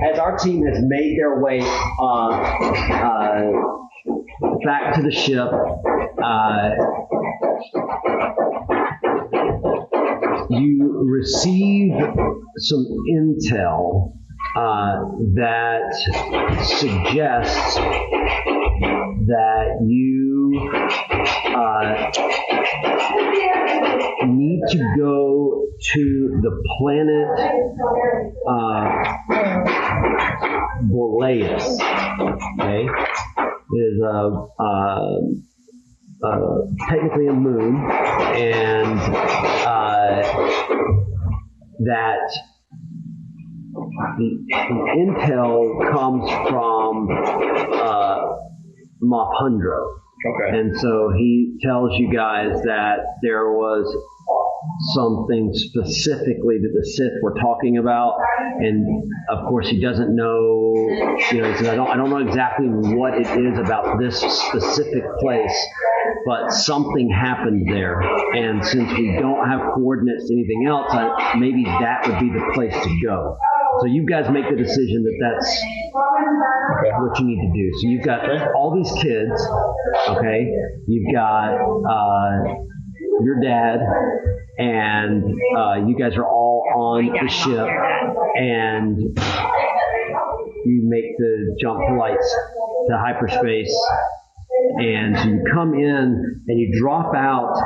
as our team has made their way back to the ship, you receive some intel that suggests that you need to go to the planet Boreas. Okay, it is technically a moon, and that the intel comes from Mapundro. Okay. And so he tells you guys that there was something specifically that the Sith were talking about, and of course he doesn't know. He says, I don't know exactly what it is about this specific place, but something happened there, and since we don't have coordinates to anything else, maybe that would be the place to go. So you guys make the decision that that's what you need to do. So you've got all these kids, okay? You've got your dad, and you guys are all on the ship, and you make the jump flights to hyperspace, and so you come in and you drop out,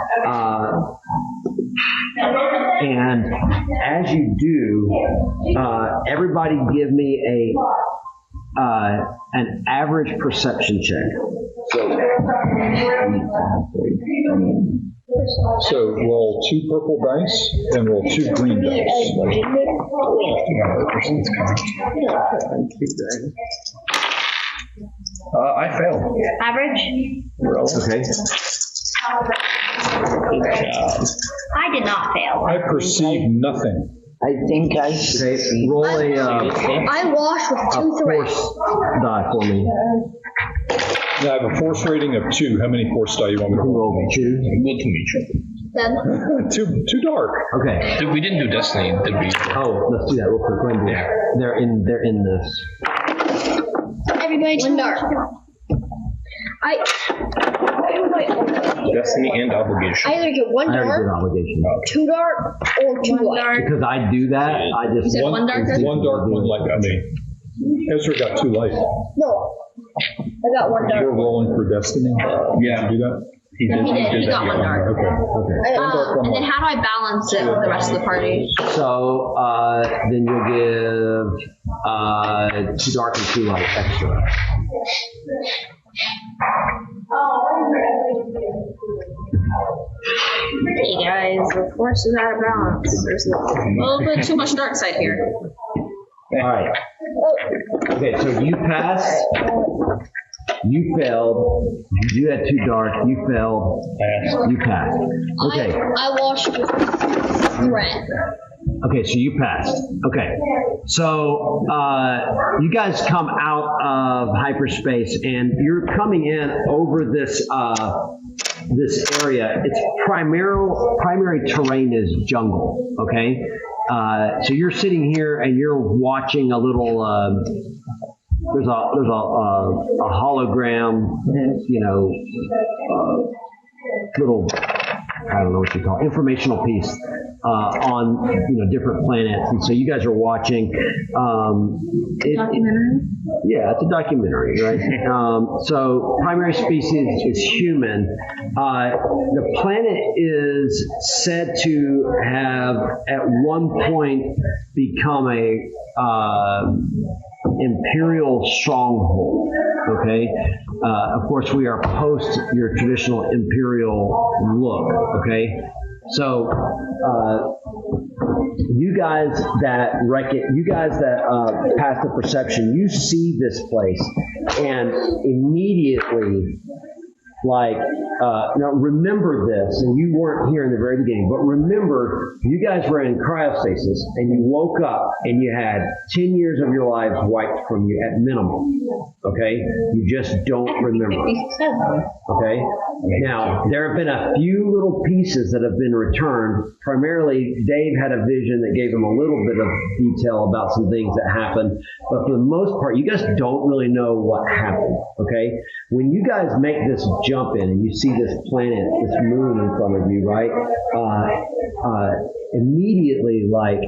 and as you do, everybody give me an average perception check. So roll 2 purple dice and roll 2 green dice. I failed. Average? Okay. Good job. I did not fail. I perceive nothing. I think I Okay. Roll I washed with 2 force threats. die for me. Now I have a force rating of 2. How many force die you want me to roll? Roll 2. Good to meet you. Then, Too dark. Okay. We didn't do Destiny, did we? Oh, let's do that real quick. Go ahead and do it. They're in this. everybody to dark. Destiny and obligation. I either get 1 I already did dark, obligation. 2 dark, or 2 light. Because I do that, I just... You said one dark? One dark, one light. I mean, Ezra got 2 light. No, I got 1 You're dark. rolling for destiny? Yeah. Did you do that? He did. He did. He got 1 dark. Okay. And then how do I balance it with the rest of the party? So, then you'll give 2 dark and 2 light extra. Hey guys, the force is out of balance. There's a little bit too much dark side here. All right. Okay, so you passed. You failed. You had 2 dark. You failed. You passed. Okay. I washed with threat. Okay, so you passed. Okay. So you guys come out of hyperspace, and you're coming in over this this area. Its primary terrain is jungle. Okay. So you're sitting here and you're watching a little. There's a hologram, little, I don't know what you call it, informational piece on different planets, and so you guys are watching. Documentary? Yeah, it's a documentary, right? So primary species is human. The planet is said to have at one point become a imperial stronghold. Okay, of course we are post your traditional imperial look. Okay, so you guys that pass the perception, you see this place, and immediately, like now remember this, and you weren't here in the very beginning, but remember, you guys were in cryostasis, and you woke up, and you had 10 years of your lives wiped from you at minimum. Okay? You just don't remember. Okay? Now, there have been a few little pieces that have been returned. Primarily, Dave had a vision that gave him a little bit of detail about some things that happened. But for the most part, you guys don't really know what happened. Okay? When you guys make this jump in and you see this planet, this moon in front of you, right? Immediately, like,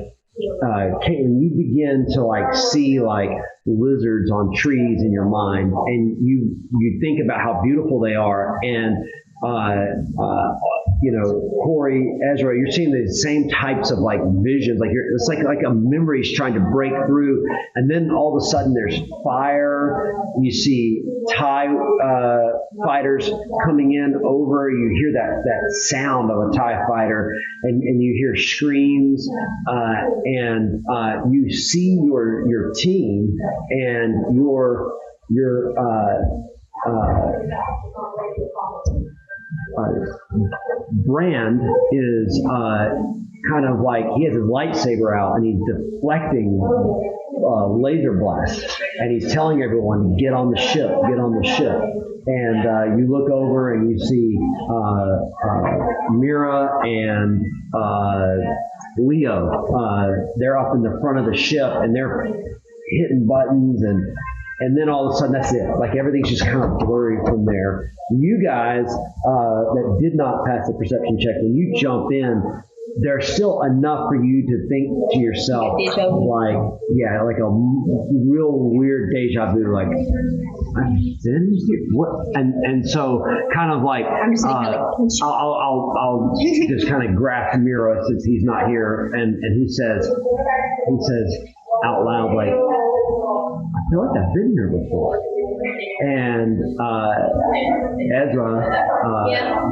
Caitlin, you begin to like see like lizards on trees in your mind, and you think about how beautiful they are, and Corey, Ezra, you're seeing the same types of like visions, like it's like a memory's trying to break through, and then all of a sudden there's fire. You see TIE fighters coming in over. You hear that sound of a TIE fighter, and you hear screams, and you see your team, and your Brand is kind of like, he has his lightsaber out and he's deflecting laser blasts, and he's telling everyone to get on the ship. And you look over and you see Mira and Leo. They're up in the front of the ship and they're hitting buttons, and then all of a sudden, that's it. Like everything's just kind of blurry from there. You guys that did not pass the perception check, when you jump in, there's still enough for you to think to yourself, like a real weird deja vu, like, I've been here? What? And so kind of like, I'll just kind of grasp Mira since he's not here, and he says out loud, like, I feel like I've been here before. And Ezra,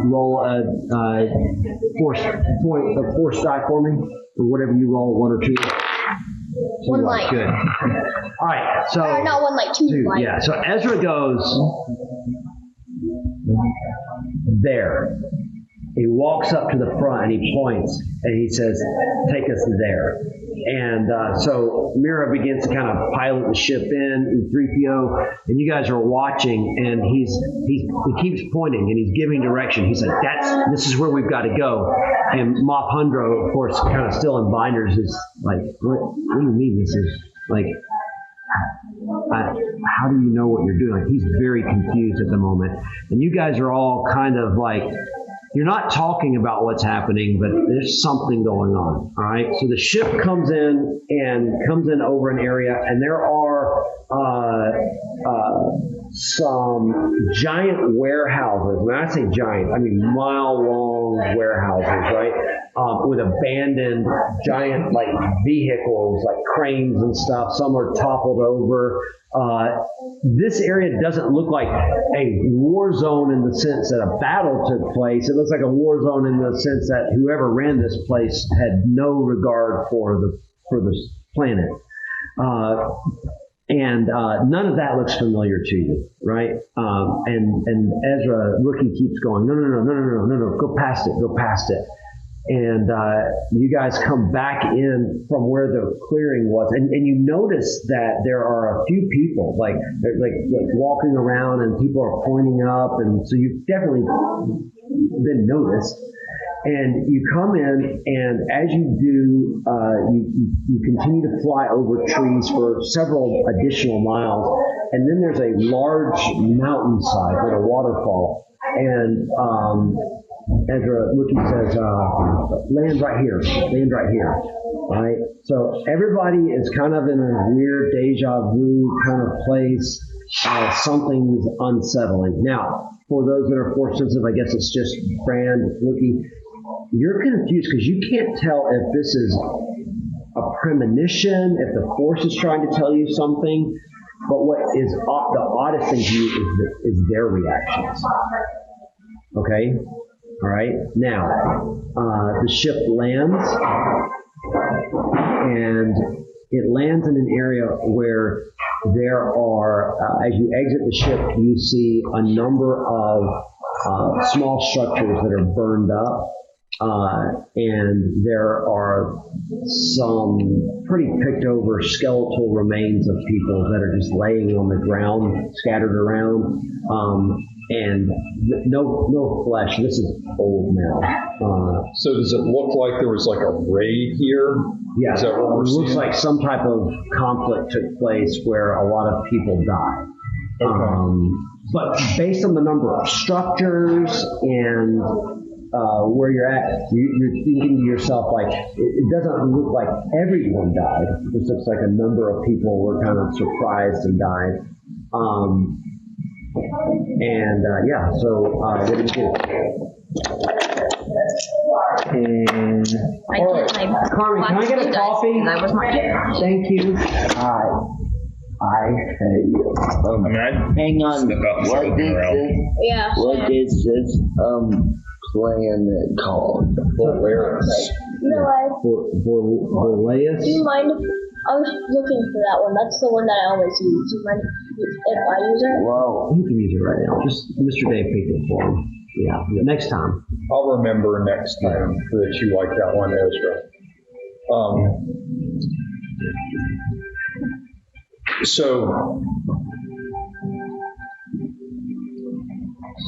roll a force die for me, or whatever you roll, 1 or 2. One light. Good. All right. So not one light, two light. Yeah. So Ezra goes there. He walks up to the front and he points and he says, "Take us there." And so Mira begins to kind of pilot the ship in 3PO, and you guys are watching, and he keeps pointing and he's giving direction. He's like, this is where we've got to go. And Mop Hundro, of course, kind of still in binders, is like, what do you mean this is like, how do you know what you're doing? Like, he's very confused at the moment. And you guys are all kind of like, you're not talking about what's happening, but there's something going on. All right. So the ship comes in over an area, and there are some giant warehouses. When I say giant, I mean mile-long warehouses, right? With abandoned giant like vehicles, like cranes and stuff. Some are toppled over. This area doesn't look like a war zone in the sense that a battle took place. It looks like a war zone in the sense that whoever ran this place had no regard for the planet. And none of that looks familiar to you, right? And Ezra, rookie, keeps going, no, go past it. And you guys come back in from where the clearing was, and you notice that there are a few people like walking around, and people are pointing up, and so you've definitely been noticed. And you come in, and as you do, you continue to fly over trees for several additional miles, and then there's a large mountainside with a waterfall, and Ezra looking says, land right here. Right? So everybody is kind of in a weird deja vu kind of place. Something's unsettling. Now, for those that are force sensitive, I guess it's just Brand, Wookie. You're confused because you can't tell if this is a premonition, if the force is trying to tell you something. But what is the oddest thing to you is their reactions. Okay? All right. Now, the ship lands, and it lands in an area where there are, as you exit the ship, you see a number of small structures that are burned up. And there are some pretty picked over skeletal remains of people that are just laying on the ground, scattered around. And no flesh. This is old now. So does it look like there was like a raid here? Yeah, Is that what we're it looks seeing? like some type of conflict took place where a lot of people died. Okay. But based on the number of structures and where you're at, you're thinking to yourself, like, it doesn't look like everyone died. It just looks like a number of people were kind of surprised and died. So what do you do? And I all get right. my Carmen, can I black get a blue dice, coffee? and that was my Thank you. I hate you. I mean, I'd Hang on, step out and start what looking is around. this? Yeah. What is this plan called? Polaris. No, Boreas? do you mind if I was looking for that one? That's the one that I always use. Do you mind if I use it? Well, You can use it right now. Just Mr. Dave picked it for him. Yeah, next time. I'll remember next time that you like that one, Ezra. So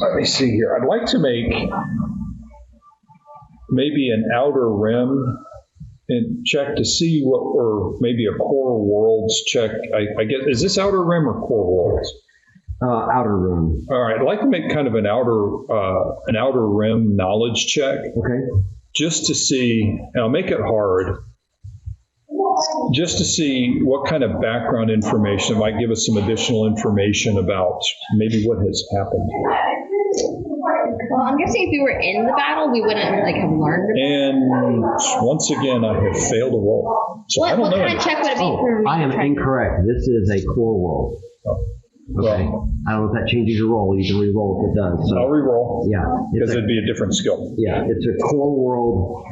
let me see here. I'd like to make maybe an outer rim and check to see what, or maybe a core worlds check. I guess, is this outer rim or core worlds? Outer room. All right, I'd like to make kind of an outer rim knowledge check, Okay. just to see, and I'll make it hard, just to see what kind of background information might give us some additional information about maybe what has happened here. Well, I'm guessing if we were in the battle, we wouldn't like have learned. And once again, I have failed to roll. So I don't What know. kind of check would it be for me? I am to try- incorrect. This is a core world. Okay. Well, I don't know if that changes your roll. You can re-roll if it does. So, I'll re-roll yeah. because It's a, it'd be a different skill. yeah, it's a core world.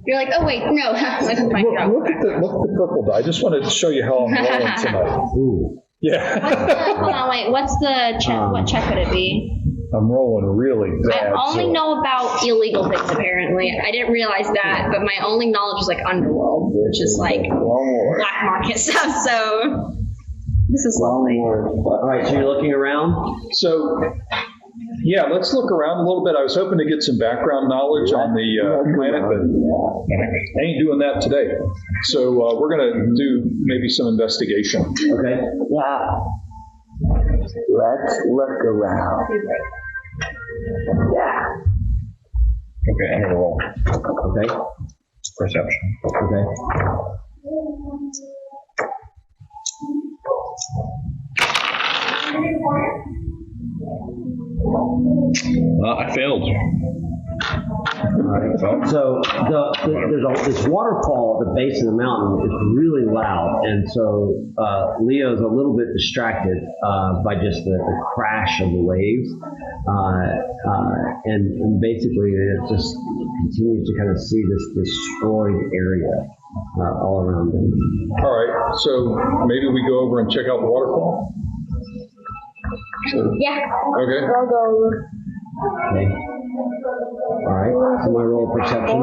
You're like, oh wait, no, I can find it out. Look at the purple die. I just want to show you how I'm rolling tonight. Ooh. Yeah. Hold on, wait. What's the check? What check would it be? I'm rolling really I bad. only so- know about illegal things. Apparently, I didn't realize that. But my only knowledge is like underworld, which is like black market stuff. So this is lovely. All right, so you're looking around? So, yeah, let's look around a little bit. I was hoping to get some background knowledge on the planet, but I ain't doing that today. So we're going to do maybe some investigation. Okay. yeah. Let's look around. Yeah. Okay, I'm gonna roll Okay. perception. Okay. I failed. All right. So there's this waterfall at the base of the mountain. It's really loud, and so Leo's a little bit distracted by just the crash of the waves, and basically it just continues to kind of see this destroyed area all around him. All right, so maybe we go over and check out the waterfall? Yeah. Okay. I'll go over. Okay. All right. So my roll of perception.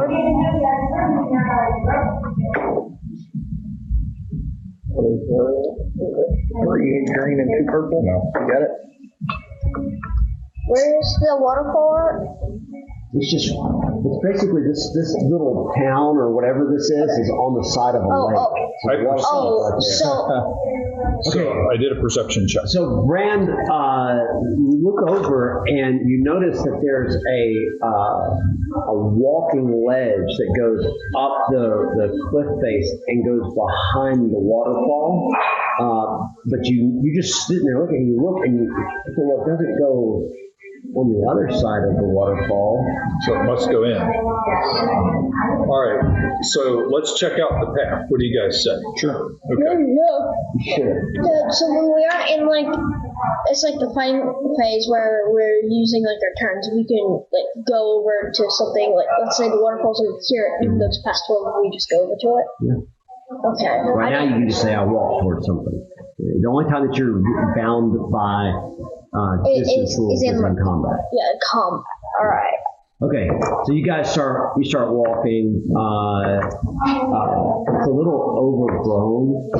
Three green and two purple? No. You got it? Where's the waterfall at? It's basically this little town or whatever this is on the side of a lake. So the waterfall's right there. So I did a perception check. So Rand, you look over and you notice that there's a walking ledge that goes up the cliff face and goes behind the waterfall. But you just sit there looking, and you look and you say, well, it doesn't go on the other side of the waterfall. So it must go in. All right, so let's check out the path. What do you guys say? Sure. Okay. No. Sure. So when we are in like, it's like the fighting phase where we're using like our turns, we can like go over to something like, let's say the waterfall's over here and goes past where we just go over to it. Yeah. Okay. Right now, you can just say, I walk towards something. The only time that you're bound by distance rules is in combat. Yeah, combat. All right. Okay, so you start walking. It's a little overgrown,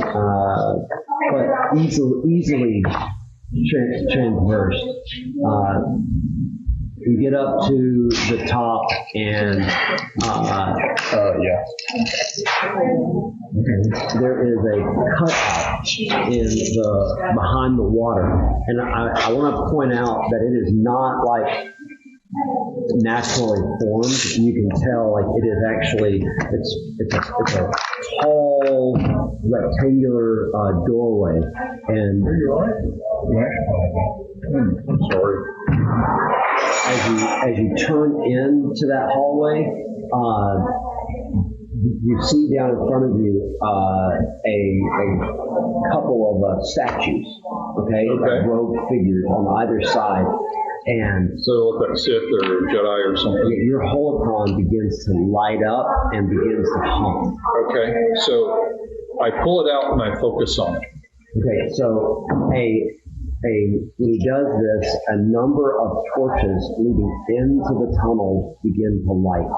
but easily traversed. You get up to the top, and Yeah. there is a cutout behind the water, and I want to point out that it is not like naturally formed. You can tell like it is actually it's a tall rectangular doorway, and I'm sorry. as you turn into that hallway, you see down in front of you a couple of statues, okay, like robed figures on either side, and So it look like Sith or Jedi or something. your holocron begins to light up and begins to hum. Okay, so I pull it out and I focus on it. Okay, so when he does this, a number of torches leading into the tunnel begin to light.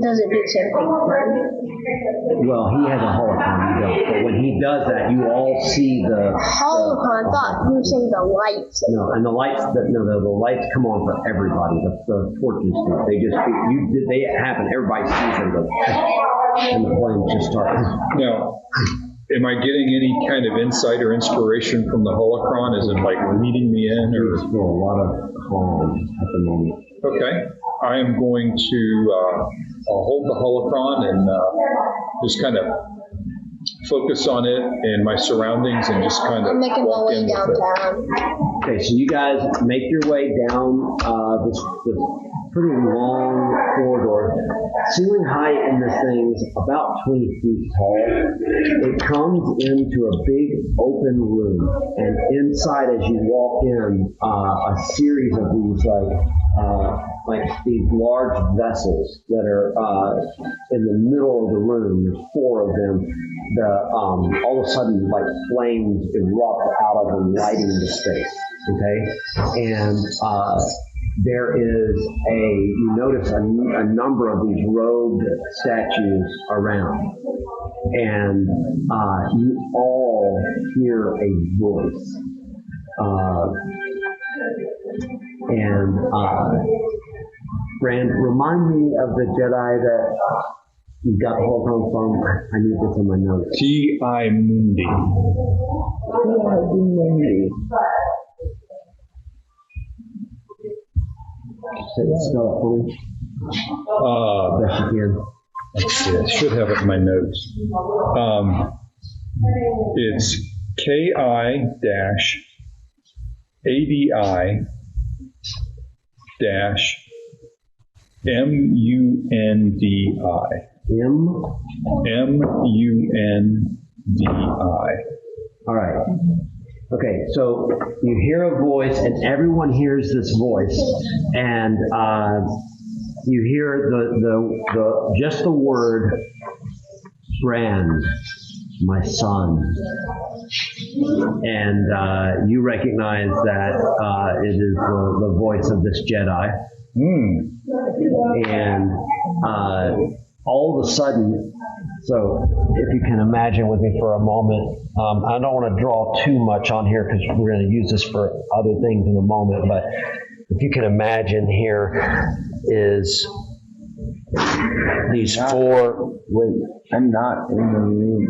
Does it do the same thing for mine? Well, he has a holocron, you don't. But when he does that, you all see the Holocron. I thought you were saying the lights. no, and the lights. The lights come on for everybody. The torches do. They just they happen. Everybody sees them, and the flames just start. Now, am I getting any kind of insight or inspiration from the holocron? Is it like leading me in? There's Or still a lot of calm at the moment. okay, I am going to I'll hold the holocron and just kind of focus on it and my surroundings and just kind of I'm making my walk way in with it. downtown. Okay, so you guys make your way down this pretty long corridor, ceiling height in this thing's about 20 feet tall. It comes into a big open room, and inside, as you walk in, a series of these like these large vessels that are in the middle of the room. There's 4 of them. All of a sudden, like flames erupt out of them, lighting the space. Okay, and there is you notice a number of these robed statues around, and you all hear a voice, Brand, remind me of the Jedi that you got the holocron from. I need this in my notes. T.I. Mundi. Spell it for me. Best you can. Let's see, I should have it in my notes. It's KI-ADI-MUNDI. MUNDI. All right. Okay, so you hear a voice, and everyone hears this voice, and you hear the just the word "Brand, my son," and you recognize that it is the voice of this Jedi, and all of a sudden. So if you can imagine with me for a moment, I don't want to draw too much on here because we're going to use this for other things in a moment, but if you can imagine here is these 4, Wait, I'm not in the room.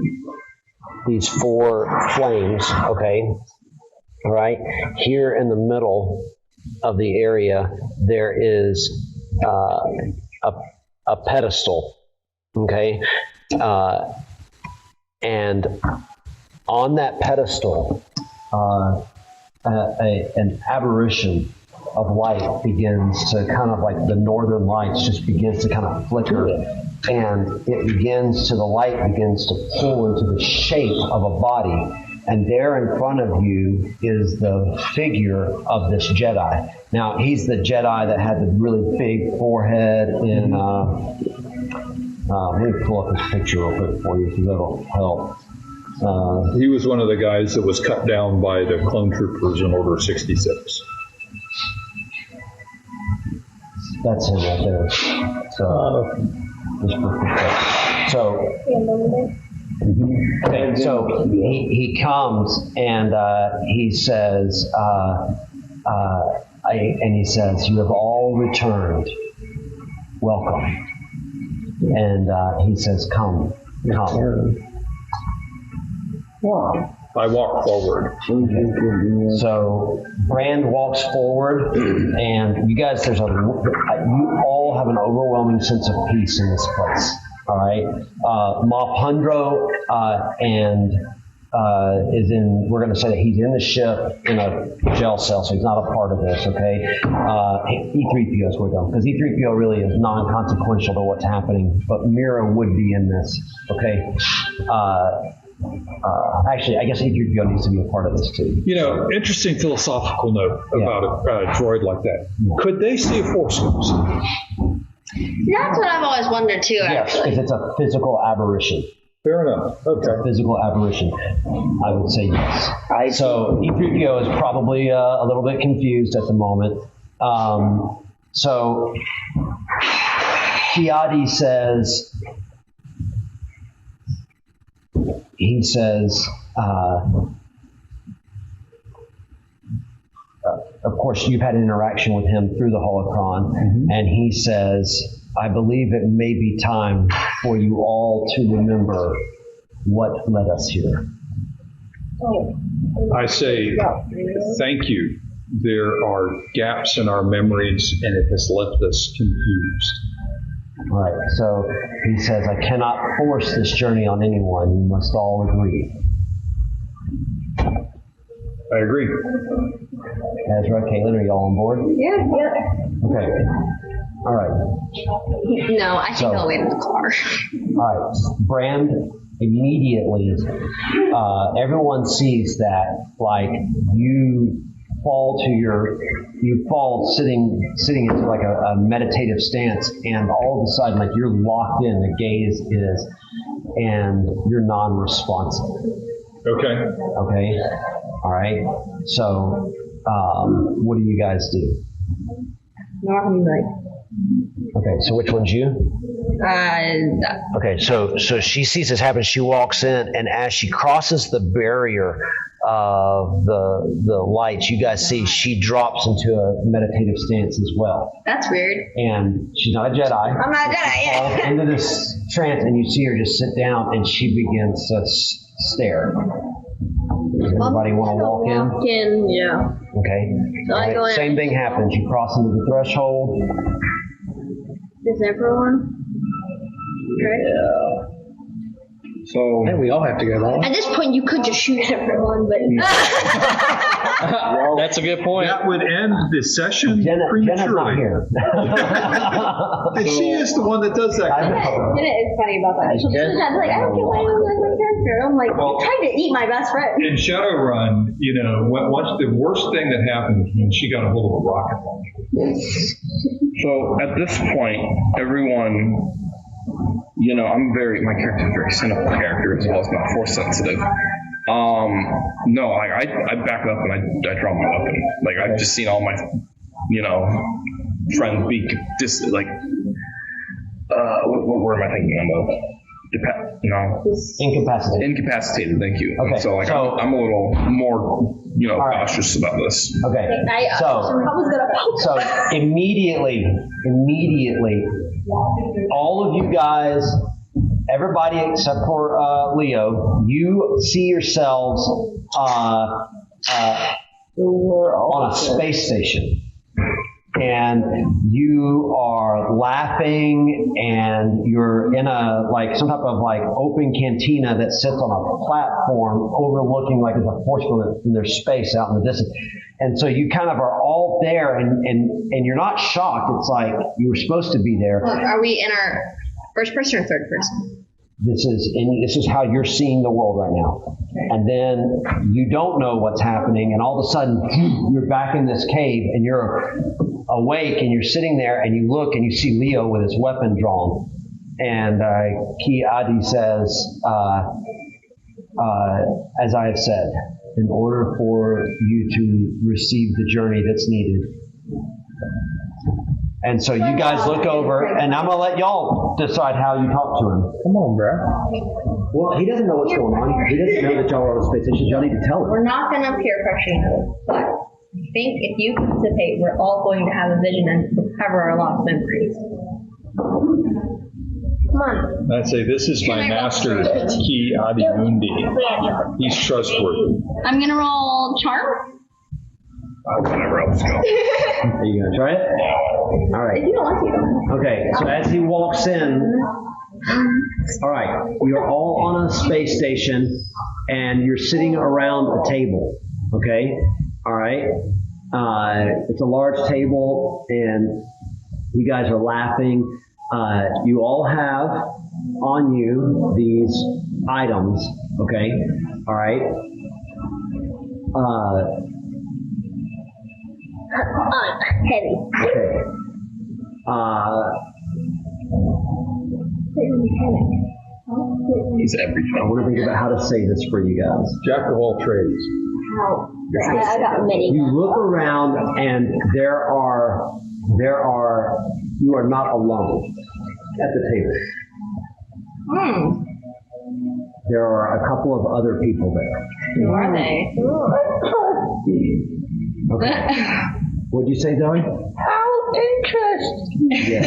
these 4 flames, okay? All right. Here in the middle of the area, there is a pedestal, okay? And on that pedestal, an apparition of light begins to kind of like the northern lights just begins to kind of flicker, and the light begins to pull into the shape of a body. And there in front of you is the figure of this Jedi. Now, he's the Jedi that had the really big forehead in Let me pull up his picture real quick for you because that'll help. He was one of the guys that was cut down by the clone troopers in Order 66. That's him right there. So, just for perspective. So, okay, so he comes and he says, and he says, "You have all returned. Welcome." And he says, "Come, come." I walk forward. So Brand walks forward, and you guys, you all have an overwhelming sense of peace in this place. All right, Ma Pundro is in. We're going to say that he's in the ship in a jail cell, so he's not a part of this. Okay, E3PO is with him because E3PO really is non-consequential to what's happening, but Mira would be in this. Okay. Actually, I guess E3PO needs to be a part of this too. You know, interesting philosophical note about a droid like that. Could they see a Force ghost? That's what I've always wondered too, Yes, actually. if it's a physical aberration. Fair enough. Okay. Physical aberration. I would say yes. So E3PO is probably a little bit confused at the moment. So Kiadi says, of course, you've had an interaction with him through the holocron, and he says, "I believe it may be time for you all to remember what led us here." I say, thank you. There are gaps in our memories, and it has left us confused. All right, so he says, "I cannot force this journey on anyone. You must all agree." I agree. Ezra, Caitlin, are you all on board? Yeah. Okay. All right. No, I think I'll wait in the car. All right. Brand, immediately, everyone sees that, like, you fall sitting into like a meditative stance, and all of a sudden, like, you're locked in, the gaze is, and you're non-responsive. Okay. Okay? All right? So, what do you guys do? Okay, so which one's you? Okay, so she sees this happen. She walks in, and as she crosses the barrier of the lights, you guys see she drops into a meditative stance as well. That's weird. And she's not a Jedi. I'm not a Jedi, yeah. Falls into this trance, and you see her just sit down, and she begins to stare. Does everybody want to walk in? Walk in, yeah. Okay. So I go in. Same thing happens. You cross into the threshold. Is everyone? So we all have to go on. At this point, you could just shoot everyone, but that's a good point. That would end the session Jenna's not prematurely. here. And she is the one that does that kind of stuff. It is funny about that. She'll just like, I don't get why I don't like my character. I'm like, Well- I'm trying to eat my best friend. In Shadowrun, you know, what's the worst thing that happened when she got a hold of a rocket launcher? So at this point, everyone, you know, my character's a very cynical character as well as not force sensitive. No, I back up and I draw my weapon. Like, I've just seen all my, you know, friends be what word am I thinking of? Incapacitated. Incapacitated, thank you. Okay, So, like, so- I'm a little more, you know, All right. cautious about this. Okay. So immediately, all of you guys, everybody except for Leo, you see yourselves on a space station. And you are laughing, and you're in some type of open cantina that sits on a platform overlooking there's a force field and there's space out in the distance. And so you kind of are all there, and you're not shocked. It's like you were supposed to be there. Are we in our first person or third person? This is how you're seeing the world right now. And then you don't know what's happening, and all of a sudden you're back in this cave, and you're awake, and you're sitting there, and you look and you see Leo with his weapon drawn, And Ki Adi says, as I have said, in order for you to receive the journey that's needed. And so you guys look over, and I'm going to let y'all decide how you talk to him. Come on, bro. Well, he doesn't know what's going on. He doesn't know that y'all are on the space station. Y'all need to tell him. We're not going to peer pressure you, but I think if you participate, we're all going to have a vision and recover our lost memories. Come on. I'd say this is my master, Ki Adi Mundi. He's trustworthy. I'm going to roll charm. Whatever else go. Are you going to try it? All right. If you don't want to. Okay, so as he walks in, all right, you're all on a space station and you're sitting around a table, okay? All right? It's a large table and you guys are laughing. You all have on you these items, okay? All right? Heavy. Okay. He's I everything. want to think about how to say this for you guys. Jack of all trades. I got many. You look around and you are not alone at the table. There are a couple of other people there. Who are they? Okay. What'd you say, Zoe? How interesting. Yes.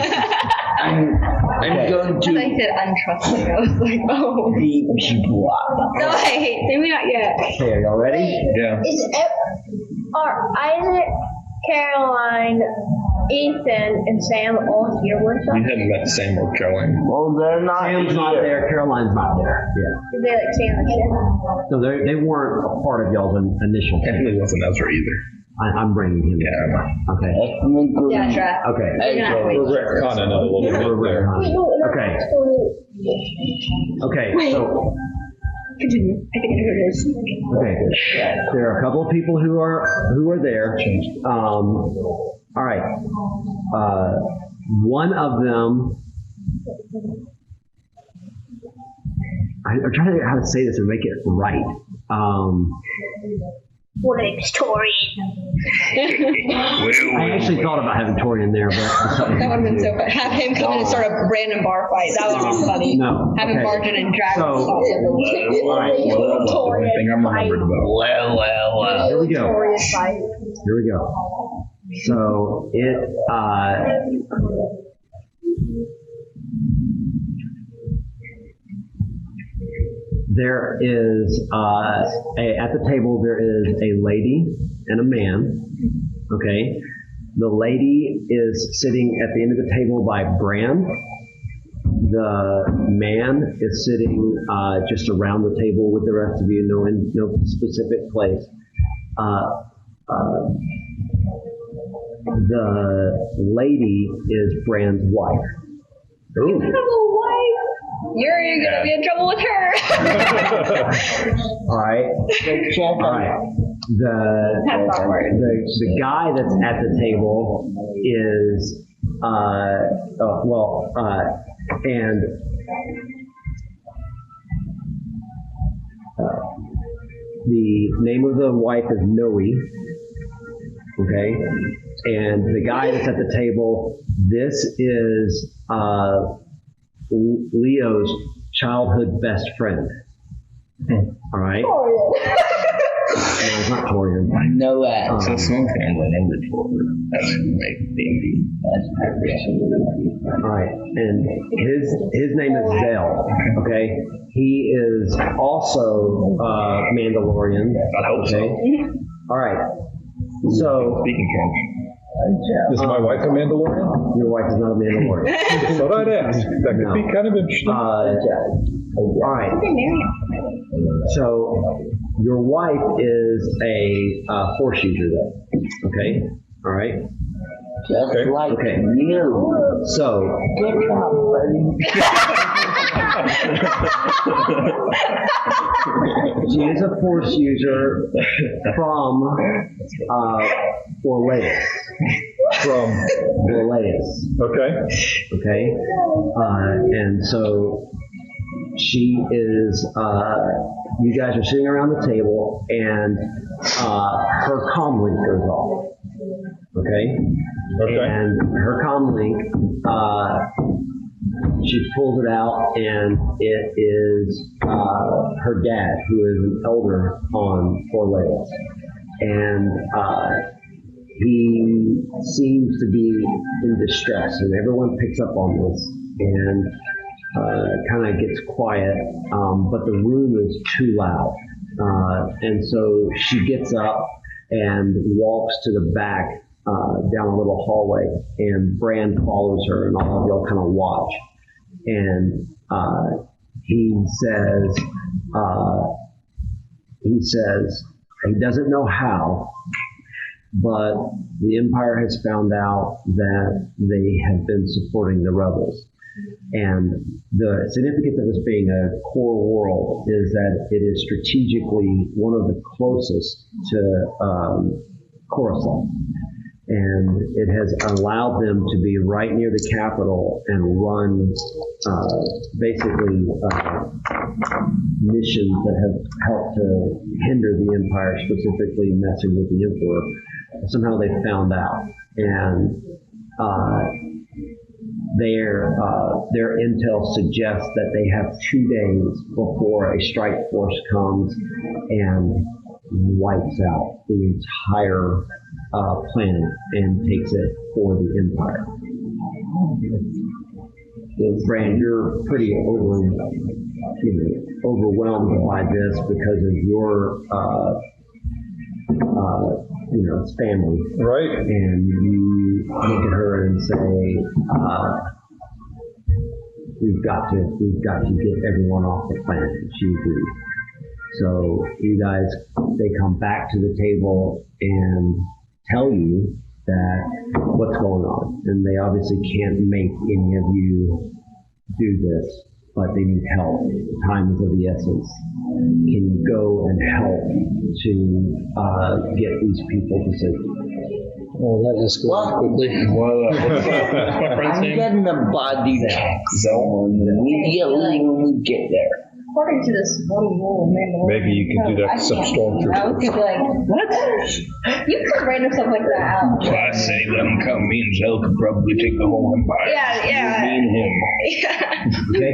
I'm Okay. going I to said untrusting. I was like, oh. beat people up. No, wait, maybe not yet. Okay, are y'all ready? Yeah. Are Isaac, Caroline, Ethan, and Sam all here with We us? hadn't met Sam or Caroline. Well, they're not Sam's not here. there. Caroline's not there. Yeah. Did they like stay on the ship? So they weren't a part of y'all's initial team. Emily wasn't Ezra either. I'm bringing him. Yeah. Okay. Yeah, try. Okay. You're gonna have to wait. We're retconning it a little We're bit there. retconning. Okay. So. Continue. I think I know who it is. Okay. There are a couple of people who are there. All right. One of them. I'm trying to figure out how to say this and make it right. What a story. I actually thought about having Tori in there, but That would have been so fun. Have him come in and start a random bar fight. That would be funny. No. Have him Okay. barge in and drag So- us off. all right. That's the only thing I'm remembered about. Well. Here we go. Glorious fight. Here we go. So it. There is at the table there is a lady and a man. Okay, the lady is sitting at the end of the table by Bran. The man is sitting just around the table with the rest of you, in no specific place. The lady is Bran's wife. Ooh. You're gonna be in trouble with her. All right. All right. That's awkward. The guy that's at the table is and the name of the wife is Noe. Okay, and the guy that's at the table, this is Leo's childhood best friend. All right. No, it's not Torian. I know that. So that's the only thing I'm remembered for. That's who made D&D. All right, and his name is Zell. Okay, he is also Mandalorian. I hope so. Okay. All right. So Speaking Is my wife a Mandalorian? your wife is not a Mandalorian. Thought I'd ask. That could be kind of interesting. All right. So your wife is a Force user, then. Okay. All right. Just Okay. like Okay. you. So Good job, she is a Force user from Orlais. from, Boleas. okay, Okay, and so she is. You guys are sitting around the table, and her comm link goes off. Okay, okay, and her comm link. She pulls it out, and it is her dad, who is an elder on Boleas, and he seems to be in distress, and everyone picks up on this, and kind of gets quiet, but the room is too loud, and so she gets up and walks to the back down a little hallway, and Brand follows her, and all of y'all kind of watch, and he says he doesn't know how, but the Empire has found out that they have been supporting the rebels. And the significance of this being a core world is that it is strategically one of the closest to Coruscant. And it has allowed them to be right near the capital and run basically missions that have helped to hinder the Empire, specifically messing with the Emperor. Somehow they found out, and their intel suggests that they have 2 days before a strike force comes and wipes out the entire planet and takes it for the Empire. So, Brand, you're pretty overwhelmed by this because of your family. right, And you look at her and say, we've got to get everyone off the planet. She agrees. So you guys, they come back to the table and tell you that what's going on. And they obviously can't make any of you do this, but they need help. Time is of the essence. Can you go and help to get these people to safety? Well, let us go quickly. What's my friend's I'm name? getting the body tax on immediately when we get there. According to this one rule, maybe you can do that with some I was stormtroopers. gonna be like, what? You could random stuff like that out. So I say, let him come. Me and Zell could probably take the whole Empire. Yeah. Me and him. Yeah. Okay?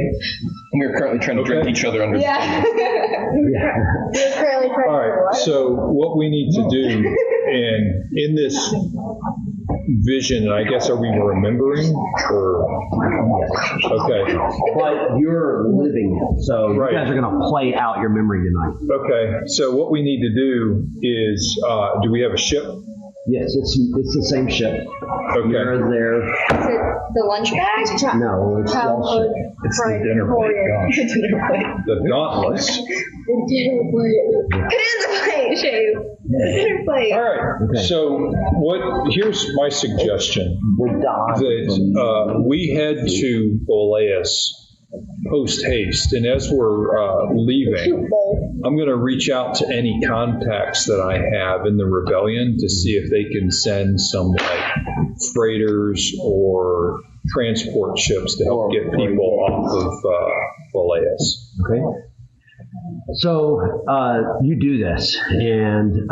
And we're currently trying to drink each other under the table. Yeah. We're currently trying All right, so what we need to do, and in this vision, I guess, are we remembering, or, okay, But you're living it. So Right. you guys are going to play out your memory tonight. okay, so what we need to do is, do we have a ship? Yes, it's the same ship. Okay, You're there. Is it the lunch bag? No, it's y'all ship. it's the dinner plate, gosh, the Dauntless. It is a plate, Shave. It's a plate. All right, Okay. so here's my suggestion, We're dying. that we head to Boleas post haste, and as we're leaving, I'm going to reach out to any contacts that I have in the rebellion to see if they can send some like freighters or transport ships to help get people off of Boleas. Okay. So you do this, and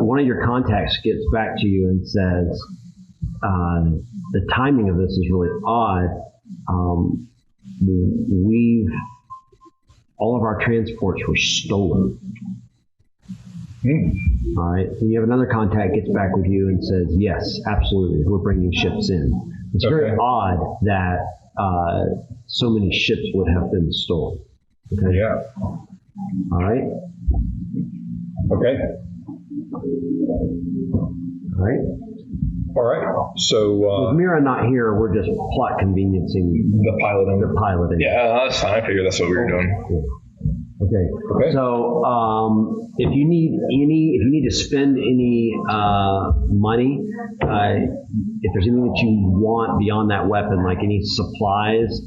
one of your contacts gets back to you and says, the timing of this is really odd. All of our transports were stolen. All right. And you have another contact gets back with you and says, yes, absolutely, we're bringing ships in. It's very Okay. odd that so many ships would have been stolen. Okay. Yeah. All right. Okay. All right. All right. So With Mira not here, we're just plot conveniencing The piloting. the piloting. Yeah, that's fine. I figured that's what we were doing. Okay. Okay. So if you need to spend any money, if there's anything that you want beyond that weapon, like any supplies,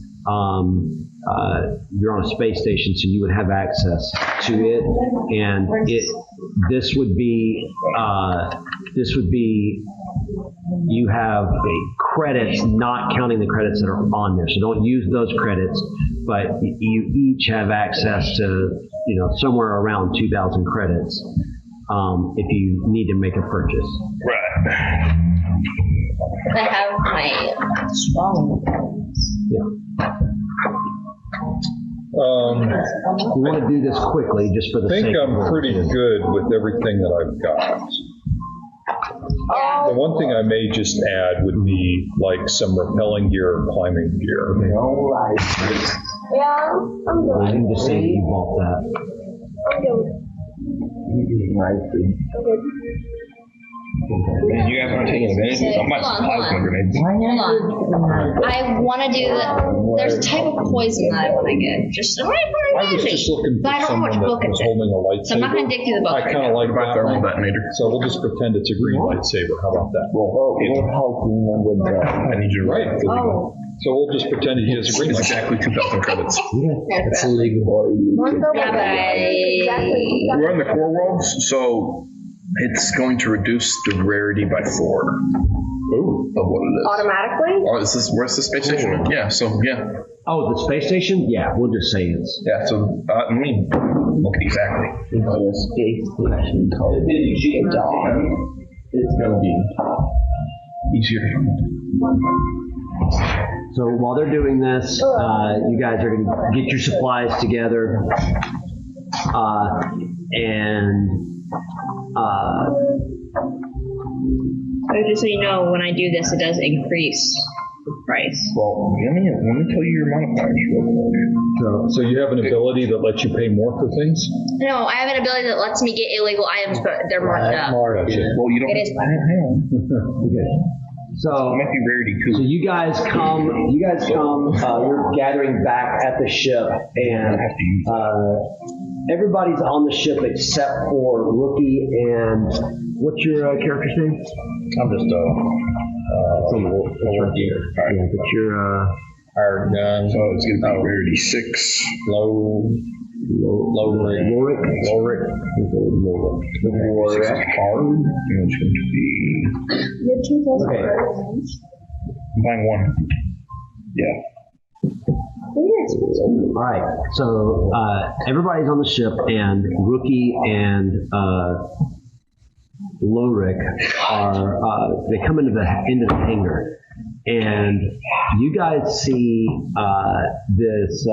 you're on a space station, so you would have access to it, and this would be you have credits, not counting the credits that are on there. So don't use those credits, but you each have access to, somewhere around 2,000 credits if you need to make a purchase. Right. I have my strong ones. We want to do this quickly, just for the I sake think of I'm pretty good with everything that I've got. Yeah. The one thing I may just add would be like some rappelling gear or climbing gear. No life. Yeah, I'm You good. can just say that you bought that. I'm good. Life. I'm good. And you guys aren't taking advantage of my Hold on, hold plasma on. grenades. Hold on. I want to do the. There's a type of poison that I want to get. Just right for I was just looking But I for don't know someone which that book was it's in. holding a lightsaber. So I'm not going to dig through the book. I kind of like What about that thermal one. detonator? So we'll just pretend it's a green lightsaber. How about that? Well, we're helping them with that. I need you to Right. Oh. So we'll just pretend he has a green It's lightsaber. exactly 2,000 credits. It's illegal. Yeah, but Exactly. We're in the core worlds, so it's going to reduce the rarity by 4 Ooh. of what it is. Automatically? Oh, is this, where's the space station? Yeah, so yeah. Oh, the space station? Yeah, we'll just say it's. Yeah, so let me look exactly. It's a space station called Dawn. It's going to be easier. So while they're doing this, you guys are going to get your supplies together, and So just so you know, when I do this, it does increase the price. Well, let me tell you your modifiers real quick. So you have an ability that lets you pay more for things? No, I have an ability that lets me get illegal items, but they're marked up. Well, you don't. It is. Hang on. okay. So It might be rarity So too. you guys come, you're gathering back at the ship, and everybody's on the ship except for Rookie and, what's your character's name? I'm just Yeah, but you're, hired gun. So it's going to be rarity 6. Lorik. Lorik. Six is hard. And it's going to be. You're 2,000 Okay. credits. I'm buying 1. Yeah. All right, so everybody's on the ship, and Rookie and Lorik are they come into the hangar, and you guys see this.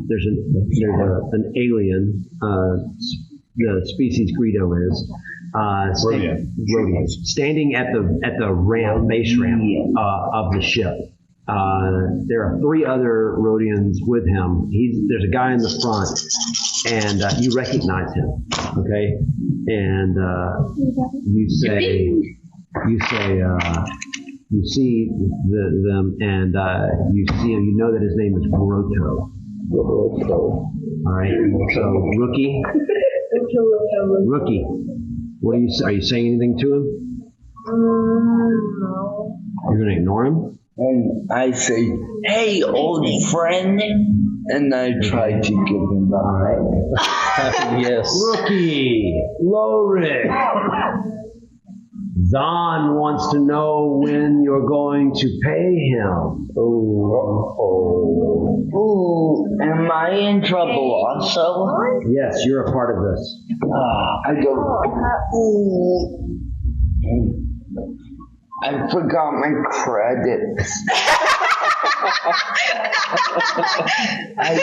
There's an alien. The species Greedo is. Rodian. Standing at the ramp, base ramp of the ship. There are 3 other Rodians with him. There's a guy in the front, and you recognize him, okay? And you see them, and you see him. You know that his name is Broto. All right. So Rookie, what are you saying anything to him? No. You're gonna ignore him? And I say, hey, old friend. And I try to give him the high. Yes. Rookie, Lorik. Zahn wants to know when you're going to pay him. Ooh, am I in trouble also? Yes, you're a part of this. I go, ooh. I forgot my credits. I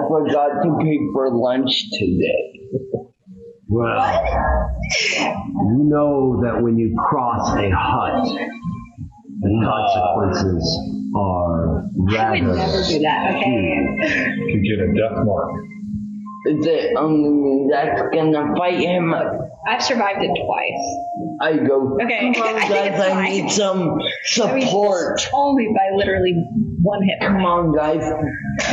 forgot to pay for lunch today. Well, you know that when you cross a hut, the consequences are rather do that, okay? You get a death mark. Is it only me that's gonna fight him? I've survived it twice. I go, Okay. come on I think guys, it's I fine. need some support. Only by literally one hit. Come on guys.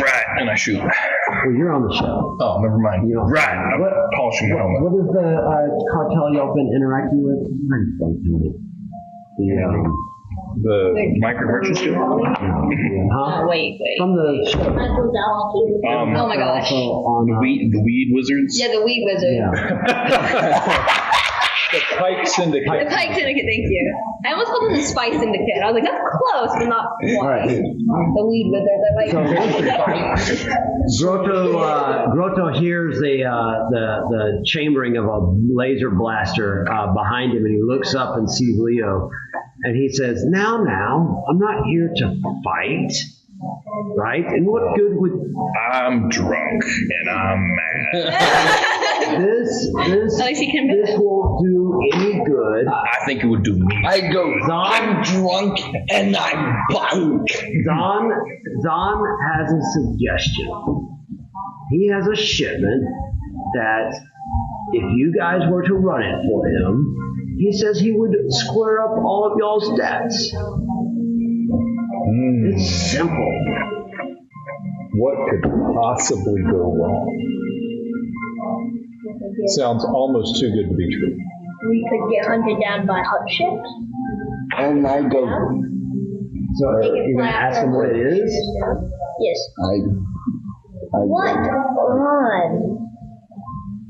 Right, and I shoot. Well, you're on the show. Oh, never mind. You don't- Right, I'm What- polishing the helmet. What is the cartel y'all been interacting with? The Microaggressions too? Huh? Wait. From the ship. Oh my gosh. Also on, The weed wizards? Yeah, the weed wizard. yeah. The Pike Syndicate. The Pike Syndicate, thank you. I almost called them the Spice Syndicate. I was like, that's close, but not quite. The weed wizard, they're like. Grotto hears the chambering of a laser blaster behind him, and he looks up and sees Leo, and he says, "Now, I'm not here to fight, right? And what good would I'm drunk and I'm mad. this At least he can admit this it. won't do any good." I think it would do me. I go, I'm drunk and I'm bunk. Zahn has a suggestion. He has a shipment that if you guys were to run it for him, he says he would square up all of y'all's debts. It's simple. What could possibly go wrong? Sounds almost too good to be true. We could get hunted down by hut ships. And I go, So you're going to ask him what it is? Yes. I What? Run.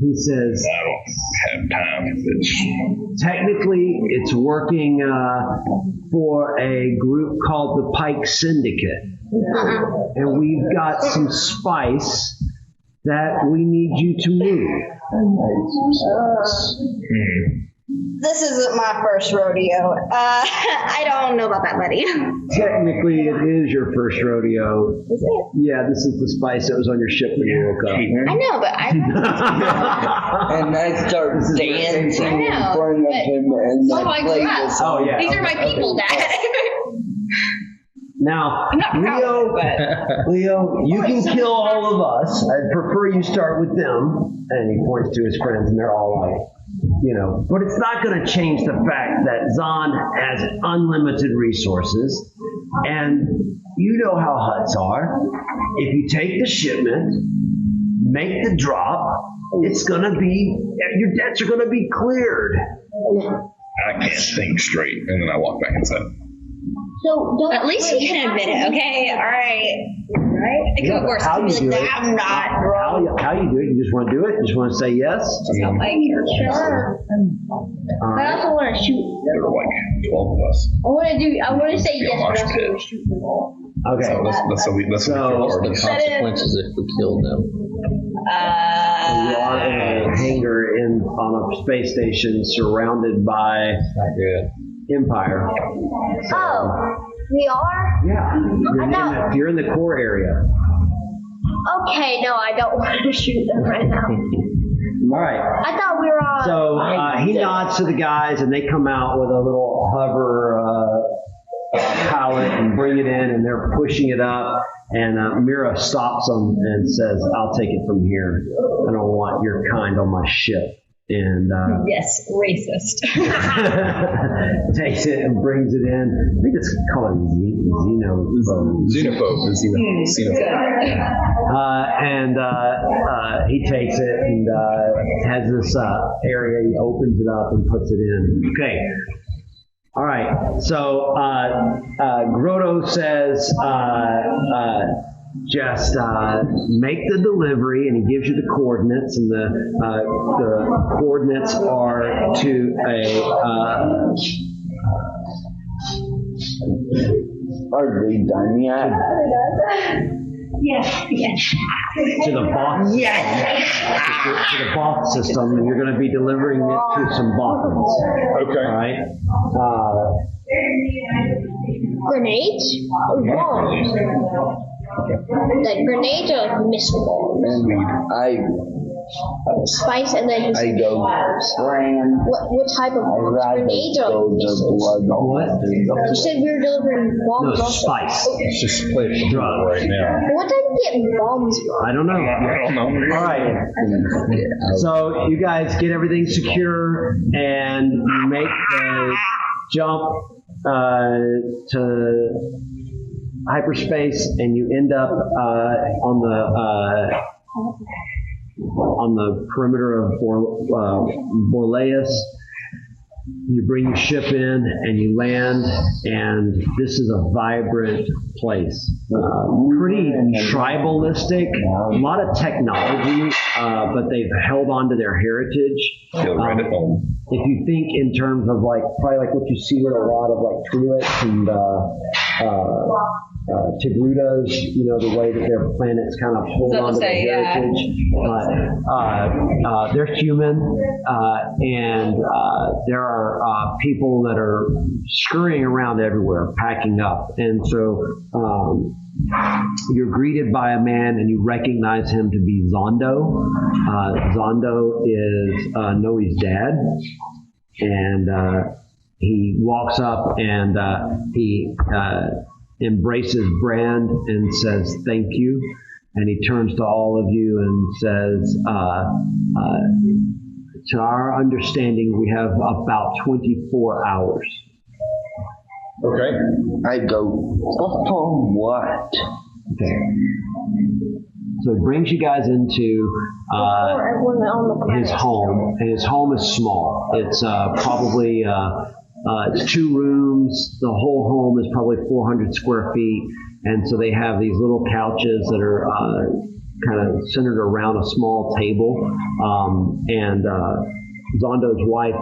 He says, I don't have time for this. technically it's working for a group called the Pike Syndicate. And we've got some spice that we need you to move. This isn't my first rodeo. I don't know about that, buddy. Technically, it is your first rodeo. Is it? Yeah, this is the spice that was on your ship when you woke I know, but I. up. and I start dancing I know, in front of but- him and Oh my I play God. this. Oh, yeah. These are my people, Dad. Now, I'm not proud of it, Leo, you can kill all of us. I'd prefer you start with them. And he points to his friends, and they're all like, but it's not going to change the fact that Zahn has unlimited resources. And you know how huts are. If you take the shipment, make the drop, it's going to be, your debts are going to be cleared. I can't think straight. And then I walk back inside. So don't. At least you can admit it, okay? All right. Right? It could Yeah, be worse. how It could you be do like, it? I'm not drunk. How you do it? You just want to do it? You just want to say yes? That's not my character. Sure. All I right. also want to shoot. There were like 12 of us. I want to say yes, but I Mosh also pit. want to shoot them all. Okay. So that's what we So- killed. The consequences if we kill them. You are in a hangar on a space station surrounded by Not good. Empire. So, Oh, we are? yeah. You're in the core area. Okay, no, I don't want to shoot them right now. All right. I thought we were on. So he nods to the guys, and they come out with a little hover pallet and bring it in, and they're pushing it up. And Mira stops them and says, "I'll take it from here. I don't want your kind on my ship." And Yes, racist. takes it and brings it in. I think it's called Xenophobe. and he takes it and has this area. He opens it up and puts it in. Okay. All right. So Grotto says, just make the delivery, and he gives you the coordinates, and the coordinates are to Are they done yet? to the box. To the box system, and you're going to be delivering it to some boxes. Okay. All right. Grenades? Or bombs? Like grenades or like missile bombs? And Spice and then I go, Fran, what type of I'd bombs? rather Grenades or go like to missiles? blood. You said we were delivering No, bombs also. spice. Let's just play it for drug right now. What type of get bombs from? I don't know. I don't know. All right. So you guys get everything secure, and you make the jump to hyperspace, and you end up on the perimeter of Borleus. You bring your ship in and you land, and this is a vibrant place. Pretty tribalistic, a lot of technology but they've held on to their heritage. Feel right at home. If you think in terms of like, probably like what you see with a lot of like Trulix and Tigrudas, you know, the way that their planets kind of hold on to their heritage. They're human, and there are people that are scurrying around everywhere, packing up. And so you're greeted by a man and you recognize him to be Zondo. Zondo is Noe's dad. And he walks up and he embraces Brand and says, "Thank you." And he turns to all of you and says, to our understanding, we have about 24 hours. Okay. I go, upon what? Okay. So it brings you guys into his home, and his home is small. It's probably it's 2 rooms. The whole home is probably 400 square feet, and so they have these little couches that are kind of centered around a small table. And Zondo's wife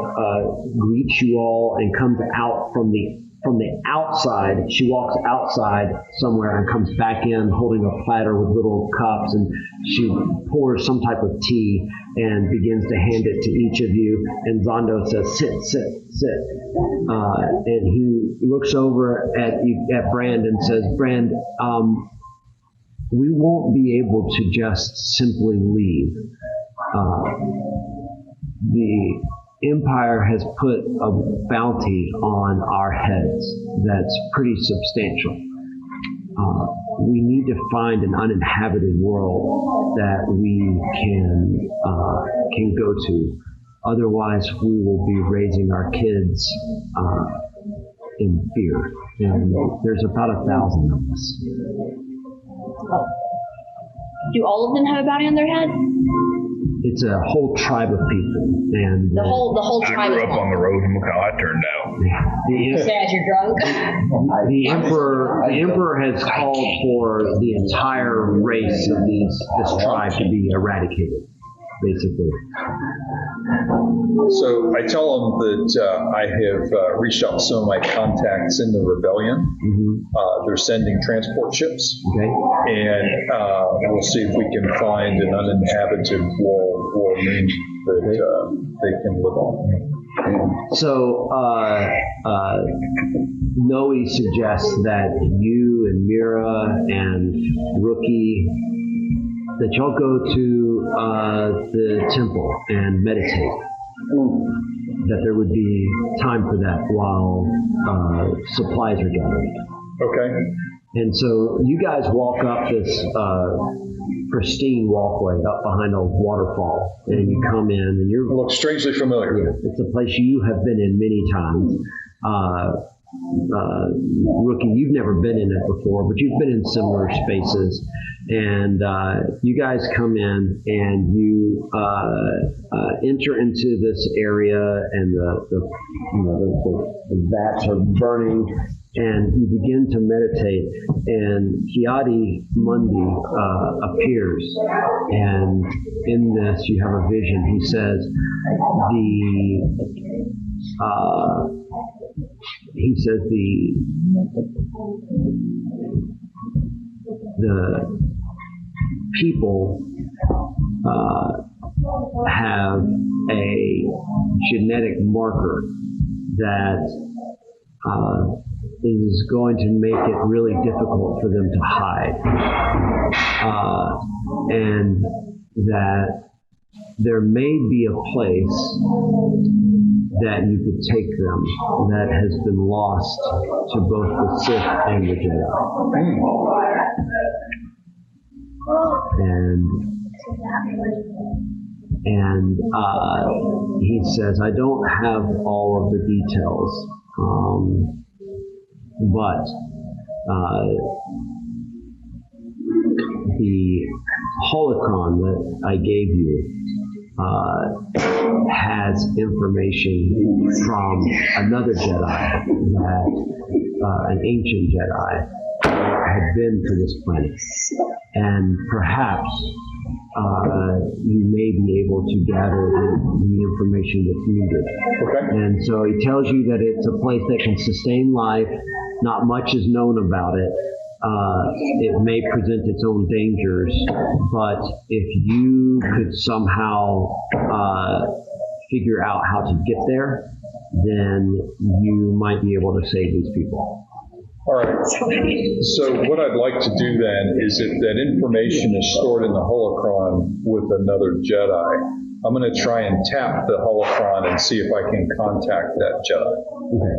greets you all and comes out from the outside. She walks outside somewhere and comes back in holding a platter with little cups, and she pours some type of tea and begins to hand it to each of you. And Zondo says, "Sit, sit, sit." And he looks over at Brand and says, "Brand, we won't be able to just simply leave. The Empire has put a bounty on our heads that's pretty substantial. We need to find an uninhabited world that we can go to. Otherwise, we will be raising our kids in fear. And there's about 1,000 of us." Do all of them have a bounty on their head? It's a whole tribe of people, and The whole I tribe grew is up on the road and look how I turned out. Sad you're drunk. the emperor has called for the entire race of this tribe to be eradicated, basically. So I tell them that I have reached out to some of my contacts in the rebellion. They're sending transport ships. Okay. And we'll see if we can find an uninhabited wall moon that they can live on. So Noe suggests that you and Mira and Rookie, that y'all go to the temple and meditate. That there would be time for that while supplies are gathered. Okay. And so you guys walk up this pristine walkway up behind a waterfall, and you come in, and It looks strangely familiar. it's a place you have been in many times. Rookie, you've never been in it before, but you've been in similar spaces. And you guys come in and you enter into this area, and the vats are burning, and you begin to meditate. And Kiadi Mundi appears, and in this you have a vision. He says, the people have a genetic marker that is going to make it really difficult for them to hide, and that there may be a place that you could take them that has been lost to both the Sith and the Jedi. And he says, I don't have all of the details, but the holocron that I gave you has information from another Jedi, that an ancient Jedi had been to this planet. And perhaps you may be able to gather the information that's needed. Okay. And so he tells you that it's a place that can sustain life. Not much is known about it. It may present its own dangers, but if you could somehow figure out how to get there, then you might be able to save these people. All right. So what I'd like to do then is if that information is stored in the holocron with another Jedi, I'm going to try and tap the holocron and see if I can contact that Jedi. Okay.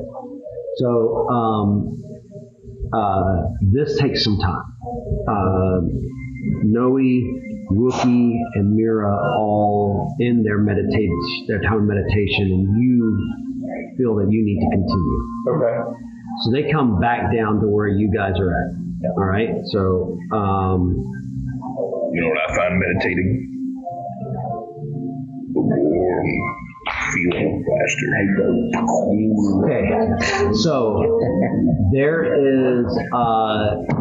So this takes some time. Noe, Wookie, and Mira all in their time of meditation, and you feel that you need to continue. Okay. So they come back down to where you guys are at. All right. So, You know what I find meditating? The warm feeling faster. okay. So there is,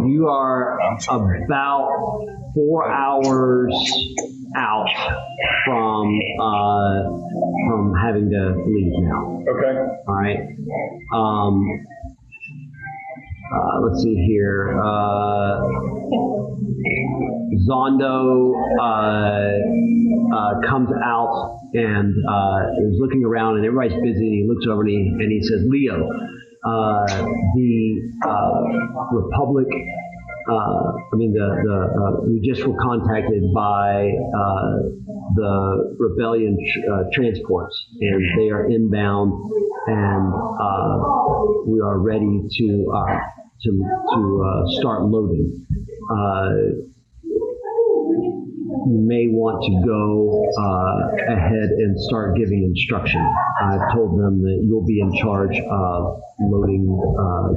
you are about 4 hours out from having to leave now. Okay. All right. Let's see here. Zondo comes out and is looking around, and everybody's busy. And he looks over and he says, "Leo, the Republic. We just were contacted by the rebellion transports, and they are inbound, and we are ready to start loading. You may want to go ahead and start giving instruction. I've told them that you'll be in charge of loading,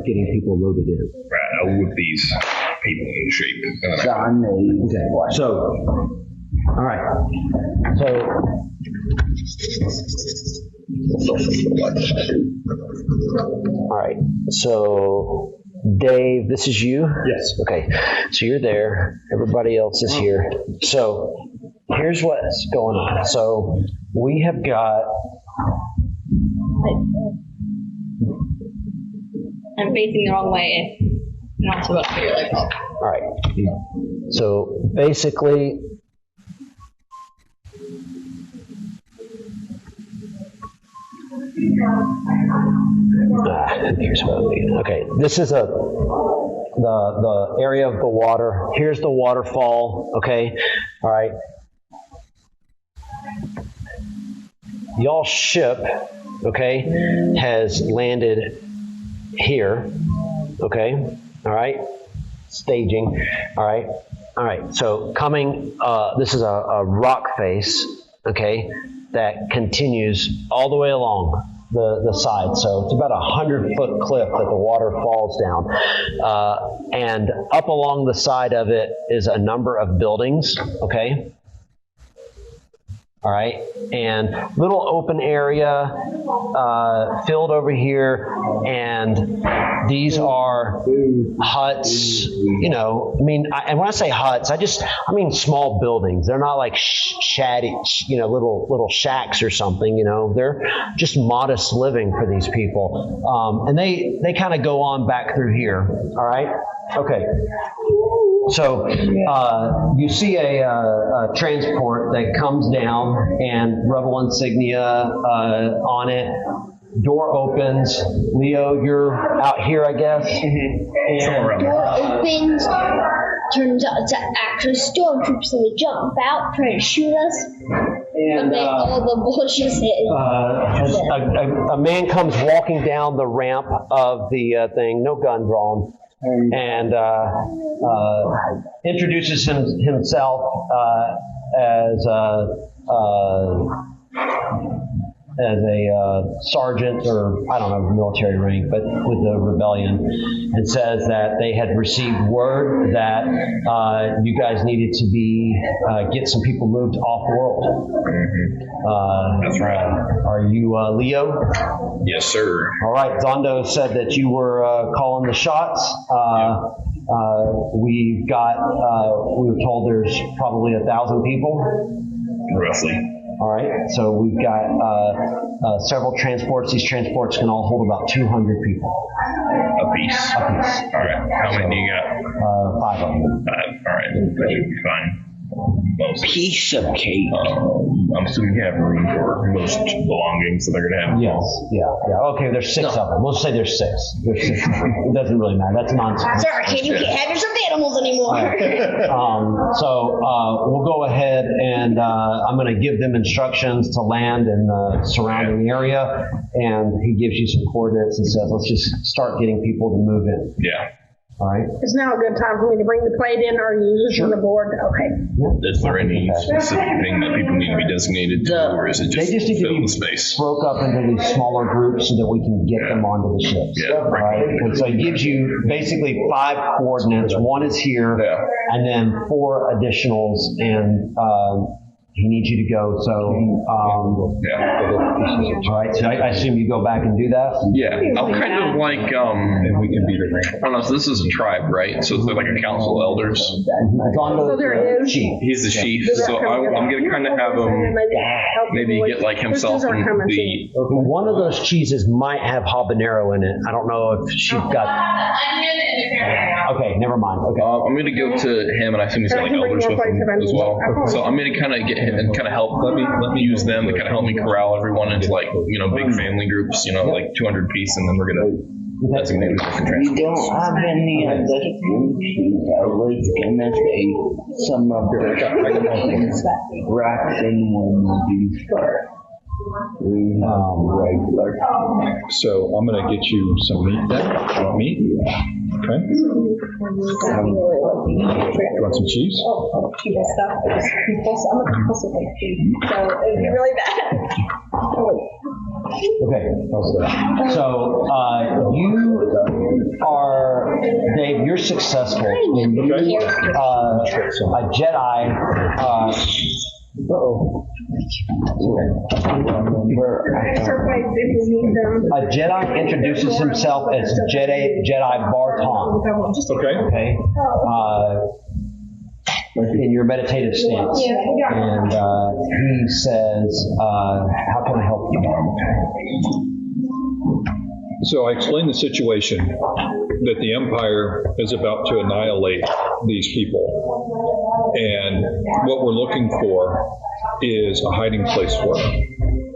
getting people loaded in." Right, I'll whip these people in shape. Okay. So, all right. So, all right. So, Dave, this is you? Yes. Okay. So you're there. Everybody else is here. So here's what's going on. So we have got. I'm facing the wrong way. And I'm supposed to figure like, oh. All right. So basically, here's what I mean. Okay, this is the area of the water. Here's the waterfall. Okay, all right. Y'all's ship, okay, has landed here. Okay, all right. Staging. All right. All right. So coming. This is a rock face. Okay, that continues all the way along the side. So it's about 100-foot cliff that the water falls down. And up along the side of it is a number of buildings, okay? All right, and little open area filled over here, and these are huts. You know, I mean, and when I say huts, I mean small buildings. They're not like shabby, little shacks or something. You know, they're just modest living for these people, and they kind of go on back through here. All right, okay. So you see a transport that comes down and rebel insignia on it. Door opens. Leo, you're out here, I guess. And, Door opens. Turns out it's actually stormtroopers, and they jump out, trying to shoot us. and All the bullshit hit. a man comes walking down the ramp of the thing, no gun drawn, and introduces himself as a sergeant, or I don't know, military rank, but with the rebellion, and says that they had received word that you guys needed to get some people moved off world. That's right. Are you Leo? Yes, sir. All right. Zondo said that you were calling the shots. We've got, we were told there's probably 1,000 people. Roughly. All right, so we've got several transports. These transports can all hold about 200 people. A piece. All right. How many do you got? 5 of them. All right. That should be fine. Most. Piece of cake. I'm assuming you have room for most belongings that they're going to have. Yes, yeah. Okay, there's 6 of them. We'll say there's 6. There's 6 of them. It doesn't really matter. That's nonsense. Sorry, kid, you can't have your stuffed animals anymore. So we'll go ahead and I'm going to give them instructions to land in the surrounding area, and he gives you some coordinates and says, let's just start getting people to move in. Yeah. All right. Is now a good time for me to bring the plate in, or are you using the board? Okay. Is there any specific thing that people need to be designated to, or is it They just just need to fill be the space? broke up into these smaller groups so that we can get them onto the ships. Yeah. All right. And so it gives you basically 5 coordinates. One is here, Yeah. and then 4 additionals, and he needs you to go. So, Yeah. all right. So I assume you go back and do that. Yeah. I'm kind of like, And we can be the I don't know, so this is a tribe, right? So it's like a council of elders. So there is. Chief. He's the chief, so I'm going to kind of have him, maybe get like himself and the, One of those cheeses might have habanero in it. I don't know if she's got. Okay, never mind. Okay. I'm going to go to him, and I assume he's got like elders with him as well. So I'm going to kind of get him and kind of help, let me use them to kind of help me corral everyone into like, big family groups, like 200 piece, and then we're going to designate different We transports. don't have any other species. I was gonna say some of the racks in one of these. We have regular. So I'm going to get you some meat then. Do you want meat? Okay. You want some cheese? People stuff. I'm a compulsive food, so it would be really bad. Okay. So you are, Dave, you're successful. And you, a Jedi. A Jedi introduces himself as Jedi Barton. Okay. In your meditative stance. And he says, how can I help you? So I explained the situation that the Empire is about to annihilate these people. And what we're looking for is a hiding place for them.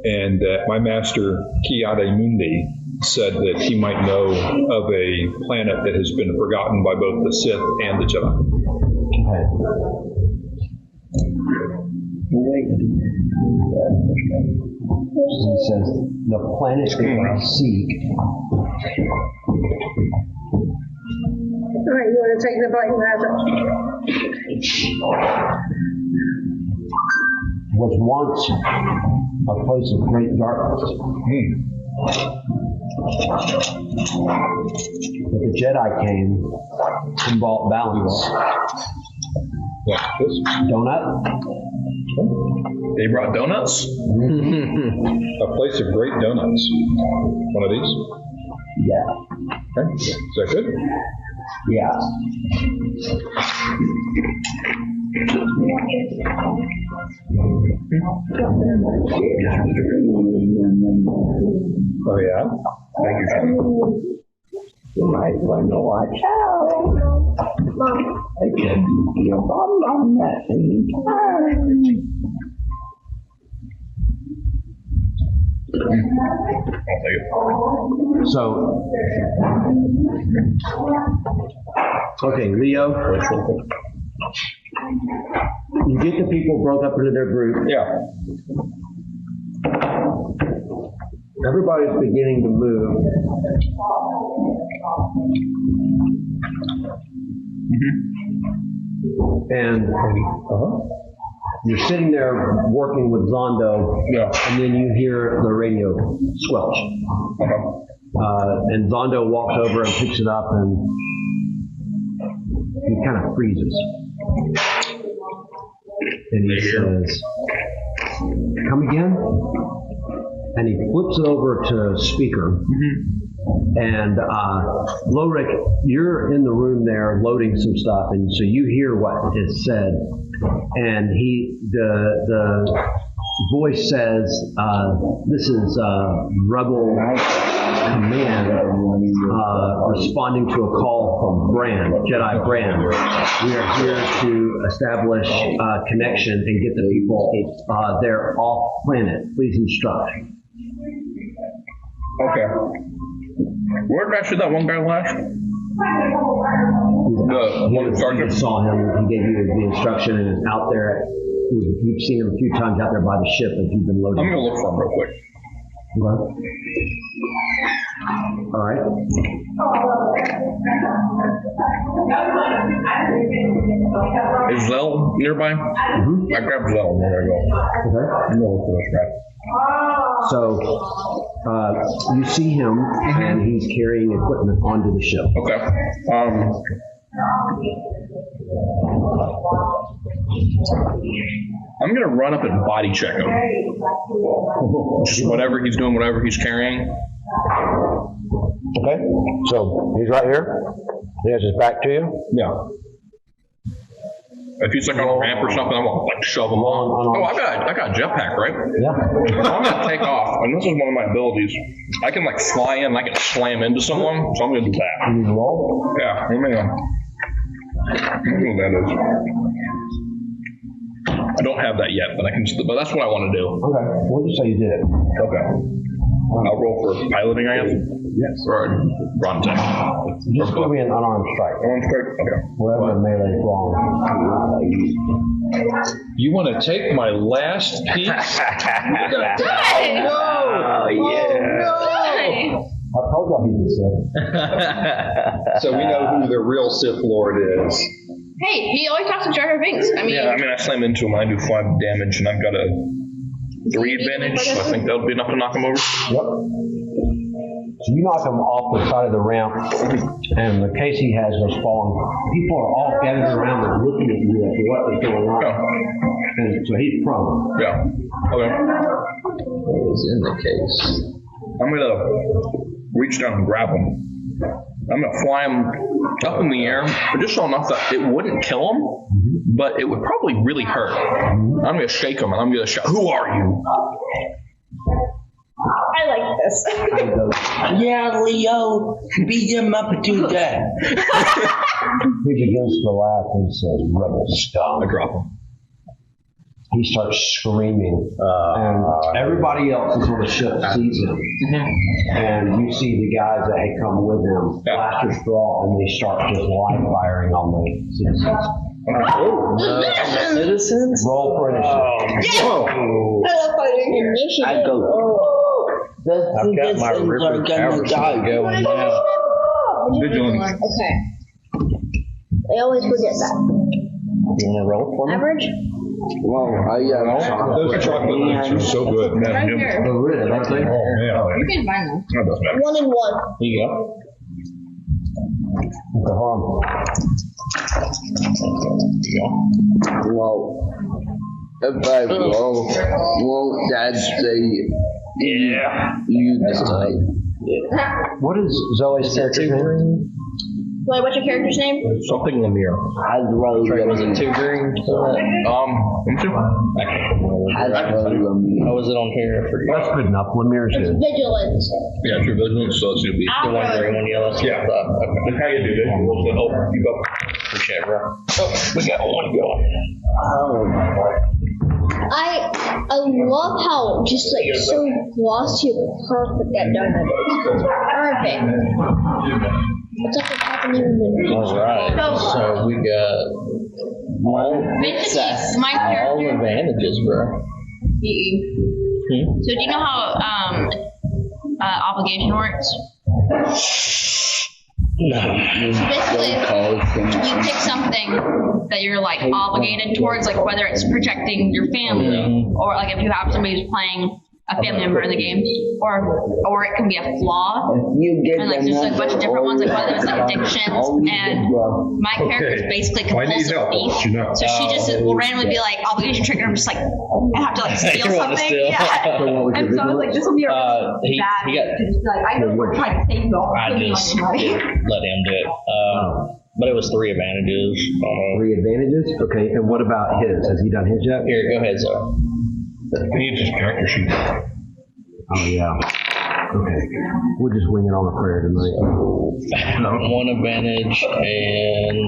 And that my master, Ki-Adi-Mundi, said that he might know of a planet that has been forgotten by both the Sith and the Jedi. Okay. He says, the planet that you seek. All right, you want to take the plate and have it? Was once a place of great darkness. But the Jedi came and brought balance. Donut? They brought donuts? A place of great donuts. One of these? Yeah. Okay. Is that good? Yeah. Oh, yeah? Thank you, Jimmy. You might want to watch out. I can be a bomb on that anytime. I'll take it. So, okay, Leo, you get the people broke up into their group. Yeah. Everybody's beginning to move. And you're sitting there working with Zondo, and then you hear the radio squelch. And Zondo walks over and picks it up, and he kind of freezes. And he says, "Come again?" And he flips it over to speaker, And Lorik, you're in the room there loading some stuff, and so you hear what is said. And the voice says, "This is Rebel Command responding to a call from Brand, Jedi Brand. We are here to establish connection and get the people there off planet. Please instruct." Okay. Where did I see that one guy last? The one You sergeant? saw him. He gave you the instruction, and is out there. You've seen him a few times out there by the ship as you've been loading. I'm gonna look for him real quick. Okay. All right. Is Zell nearby? I grabbed Zell and there I go. Okay. I'm gonna look for this guy. So you see him, and he's carrying equipment onto the ship. Okay. I'm gonna run up and body check him. Just whatever he's doing, whatever he's carrying. Okay, so he's right here. He has his back to you. Yeah. If he's like on a ramp or something, I'm gonna like shove him on. Oh, I got a jetpack, right? Yeah. I'm gonna take off, and this is one of my abilities. I can like fly in, and I can slam into someone, so I'm gonna do that. You need to roll. Yeah, let me know what that is. I don't have that yet, but but that's what I want to do. Okay, we'll just say you did it. Okay. I'll roll for piloting, I guess? Yes. Or run tech. Just give me an unarmed strike. Unarmed strike? Okay. Whatever melee is wrong. You want to take my last piece? Oh, yeah. I told y'all he's the Sith. So we know who the real Sith Lord is. Hey, he always talks to Jar Jar Binks. I mean, Yeah, I mean, I slam into him, I do 5 damage, and I've got a 3 advantage, so I think that'll be enough to knock him over. Yep. So you knock him off the side of the ramp, and the case he has goes falling. People are all gathered around and looking at you like, what is going on? Oh, And so he's prone. yeah. Okay. What was in the case? I'm gonna reach down and grab him. I'm gonna fly him up in the air, but just so enough that it wouldn't kill him, but it would probably really hurt. I'm gonna shake him and I'm gonna shout, "Who are you?" I like this. Yeah, Leo, beat him up to death. He begins to laugh and says, "Rebel I scum." drop him. He starts screaming, and everybody else is on the ship sees him. And you see the guys that had come with him, blasters draw, and they start just live firing on the citizens. Citizens? Roll for initiative. Initiative. I go, the I've got my citizens are Ripper gonna Powers die. going now. Vigilance. Okay. I always forget that. You want to roll for me? Average? Well, Those chocolate links are so good. Right here. Oh, really? Aren't they? Oh, man. You can find them. That doesn't matter. 1 and 1. Here you go. Okay, hold on. well, if I roll, won't that say you die? What is Zoe's character's name? Wait, what's your character's name? Something Lemire. Hasbro, Was it 2 green? Let me see. Hasbro, How was it on here? I forgot. That's good enough. Lemire's It's good. Vigilance. Yeah, true vigilance, so it's gonna be. The one green, one yellow. Yeah. Okay. Look how you do vigilance to help keep up. Appreciate it, bro. Oh, we got one going. I love how just like so glossy and perfect that donut is. Perfect. It's like it hasn't even been All right. So we got Vintage, my all character. advantages, bro. So do you know how obligation works? No. So basically, you pick something that you're like obligated towards, like whether it's protecting your family or like if you have somebody who's playing a family member in the game, or it can be a flaw. And like there's a bunch of different ones, like one of them is like addictions, and my character is basically If I need compulsive help, I'll let you know. thief. So she just will randomly be like obligation trigger. I'm just like I have to like steal You wanna something. steal. Yeah. So what was And your so I was like, this will be a He bad. got. to just be like, I know we're trying to save you all. I Give me just all your money. let him do it. But it was 3 advantages. 3 advantages? Okay, and what about his? Has he done his yet? Here, go ahead, Zoe. I need his character sheet. Oh, yeah. Okay. We'll just wing it on a prayer tonight. 1 advantage and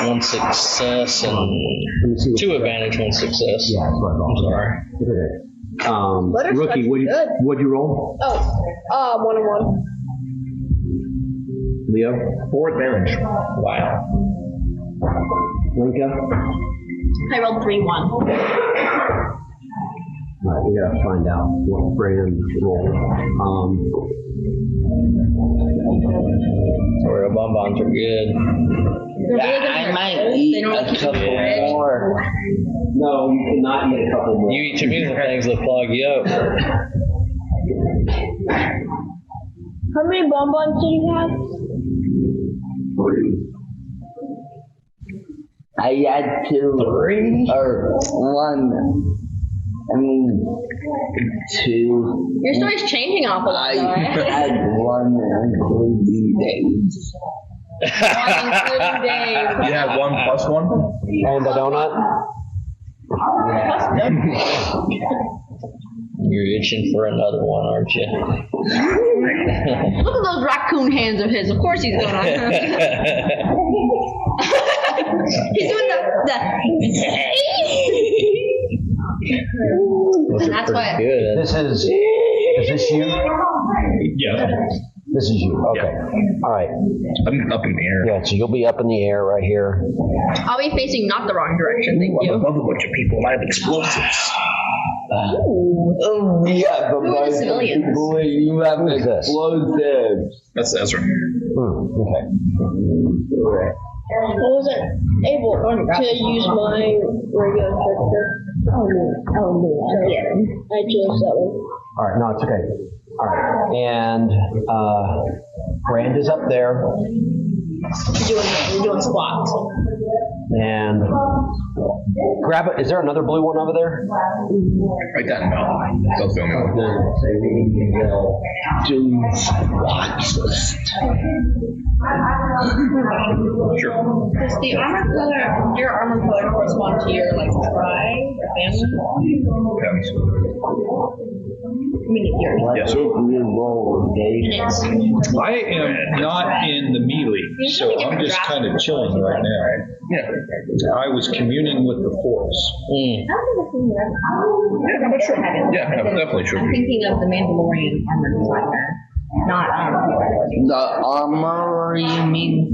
1 success and Let me see what 2 advantage, 1 success. Yeah, that's what I I'm thought. sorry. It's okay. Butterscotch Rookie, is good. what'd you roll? Oh, 1 and 1. Leo? 4 advantage. Wow. Linka? I rolled 3-1. All right, we gotta find out what Brand rolled. Oreo bonbons are good. I might eat a couple more. No, you cannot eat a couple more. You eat too many of the things that clog you up. How many bonbons do you have? I had 2 or 1. I mean 2. Your story's changing an awful lot, I though, right? had 1 including days. Including Dave. You had 1 plus 1? And the donut? You're itching for another one, aren't you? Look at those raccoon hands of his. Of course he's going on. He's doing and that's why. Good. Is this you? Yeah. This is you, okay. All right, I'm up in the air. yeah, so you'll be up in the air right here. I'll be facing not the wrong direction, thank I'm you. above a bunch of people. I have explosives. Oh, yeah, but Who are the civilians? boy, you have Who is this? explosives. That's Ezra. Okay. I wasn't able to use my regular character. I chose that one. All right, no, it's okay. All right, and Brand is up there, You're doing squats. and grab it. Is there another blue one over there? Right that no. That's the only one. Sure. Does the armor color, your armor color correspond to your like tribe or family? Depends. I mean, it's yours. Yeah, so I am not in the melee, so I'm just kind of chilling right now. Yeah. I was communing with the Force. Mm. Yeah, how about sure? Yeah, definitely sure. I'm thinking of the Mandalorian armor designer, not The armor, you mean?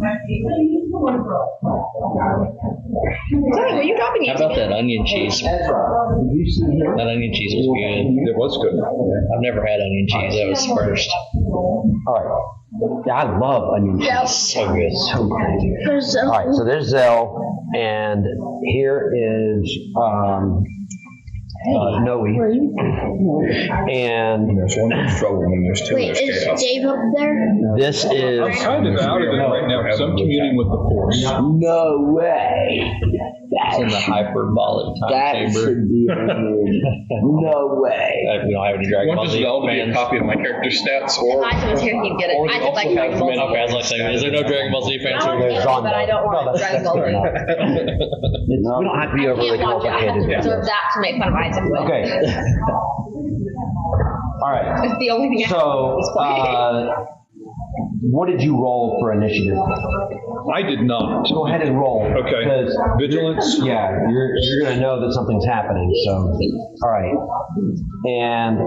Sorry, were you dropping How it? about that onion cheese? That onion cheese was good. It was good. I've never had onion cheese. That was first. All right. Yeah, I love onion cheese. So good. So good. All right, so there's Zell, and here is Noe. And There's one in trouble when there's 2. Wait, There's is chaos. Dave up there? this is I'm kind of out of it right now because I'm communing with the Force. No way. It's in the hyperbolic time That chamber. should be no way. We don't have any Dragon Ball Want Z this Zel to be a fans. copy of my character's stats, or If I was here, he'd get it. I did like Dragon Ball Z. Okay, I was like saying, is there no Dragon Ball Z fans? I There's want Zon, but I don't want no, Dragon Ball Z. we don't have to be I overly can't watch it. I complicated. would reserve that to make fun of Isaac with. Okay. All right. It's the only thing I So, have at this point. what did you roll for initiative? I did not. Go ahead and roll. Okay. Because Vigilance. yeah, you're gonna know that something's happening. So, all right. And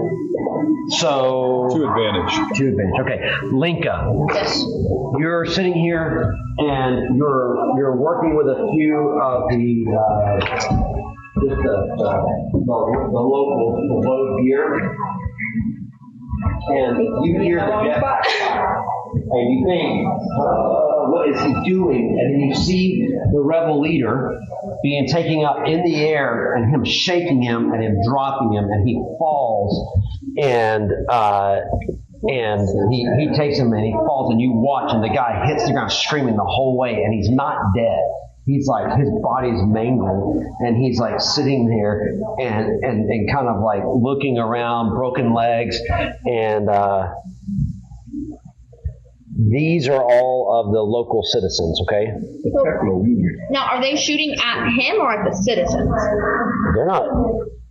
so 2 advantage. 2 advantage. Okay, Linka, Yes. you're sitting here and you're working with a few of the just the local load gear, and you hear the jetpack fire, and you think, what is he doing? And then you see the rebel leader being taken up in the air and him shaking him and him dropping him and he falls and he takes him and he falls and you watch and the guy hits the ground screaming the whole way and he's not dead. He's like, his body's mangled and he's like sitting there and kind of like looking around, broken legs. And these are all of the local citizens, okay? Now, are they shooting at him or at the citizens?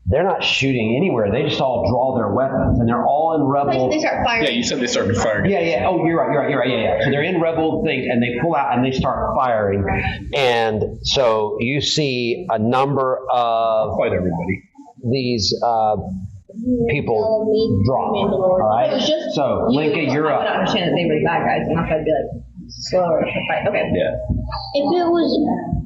They're not shooting anywhere. They just all draw their weapons and they're all in rebel. They start firing. Yeah, you said they started firing. Yeah. Oh, you're right. Yeah. So they're in rebel things, and they pull out and they start firing. And so you see a number of Fight everybody. these people drop. All right. So Linka, you're I would up. understand that they were the bad guys, and I'd be like slower to fight. Okay. Yeah. If it was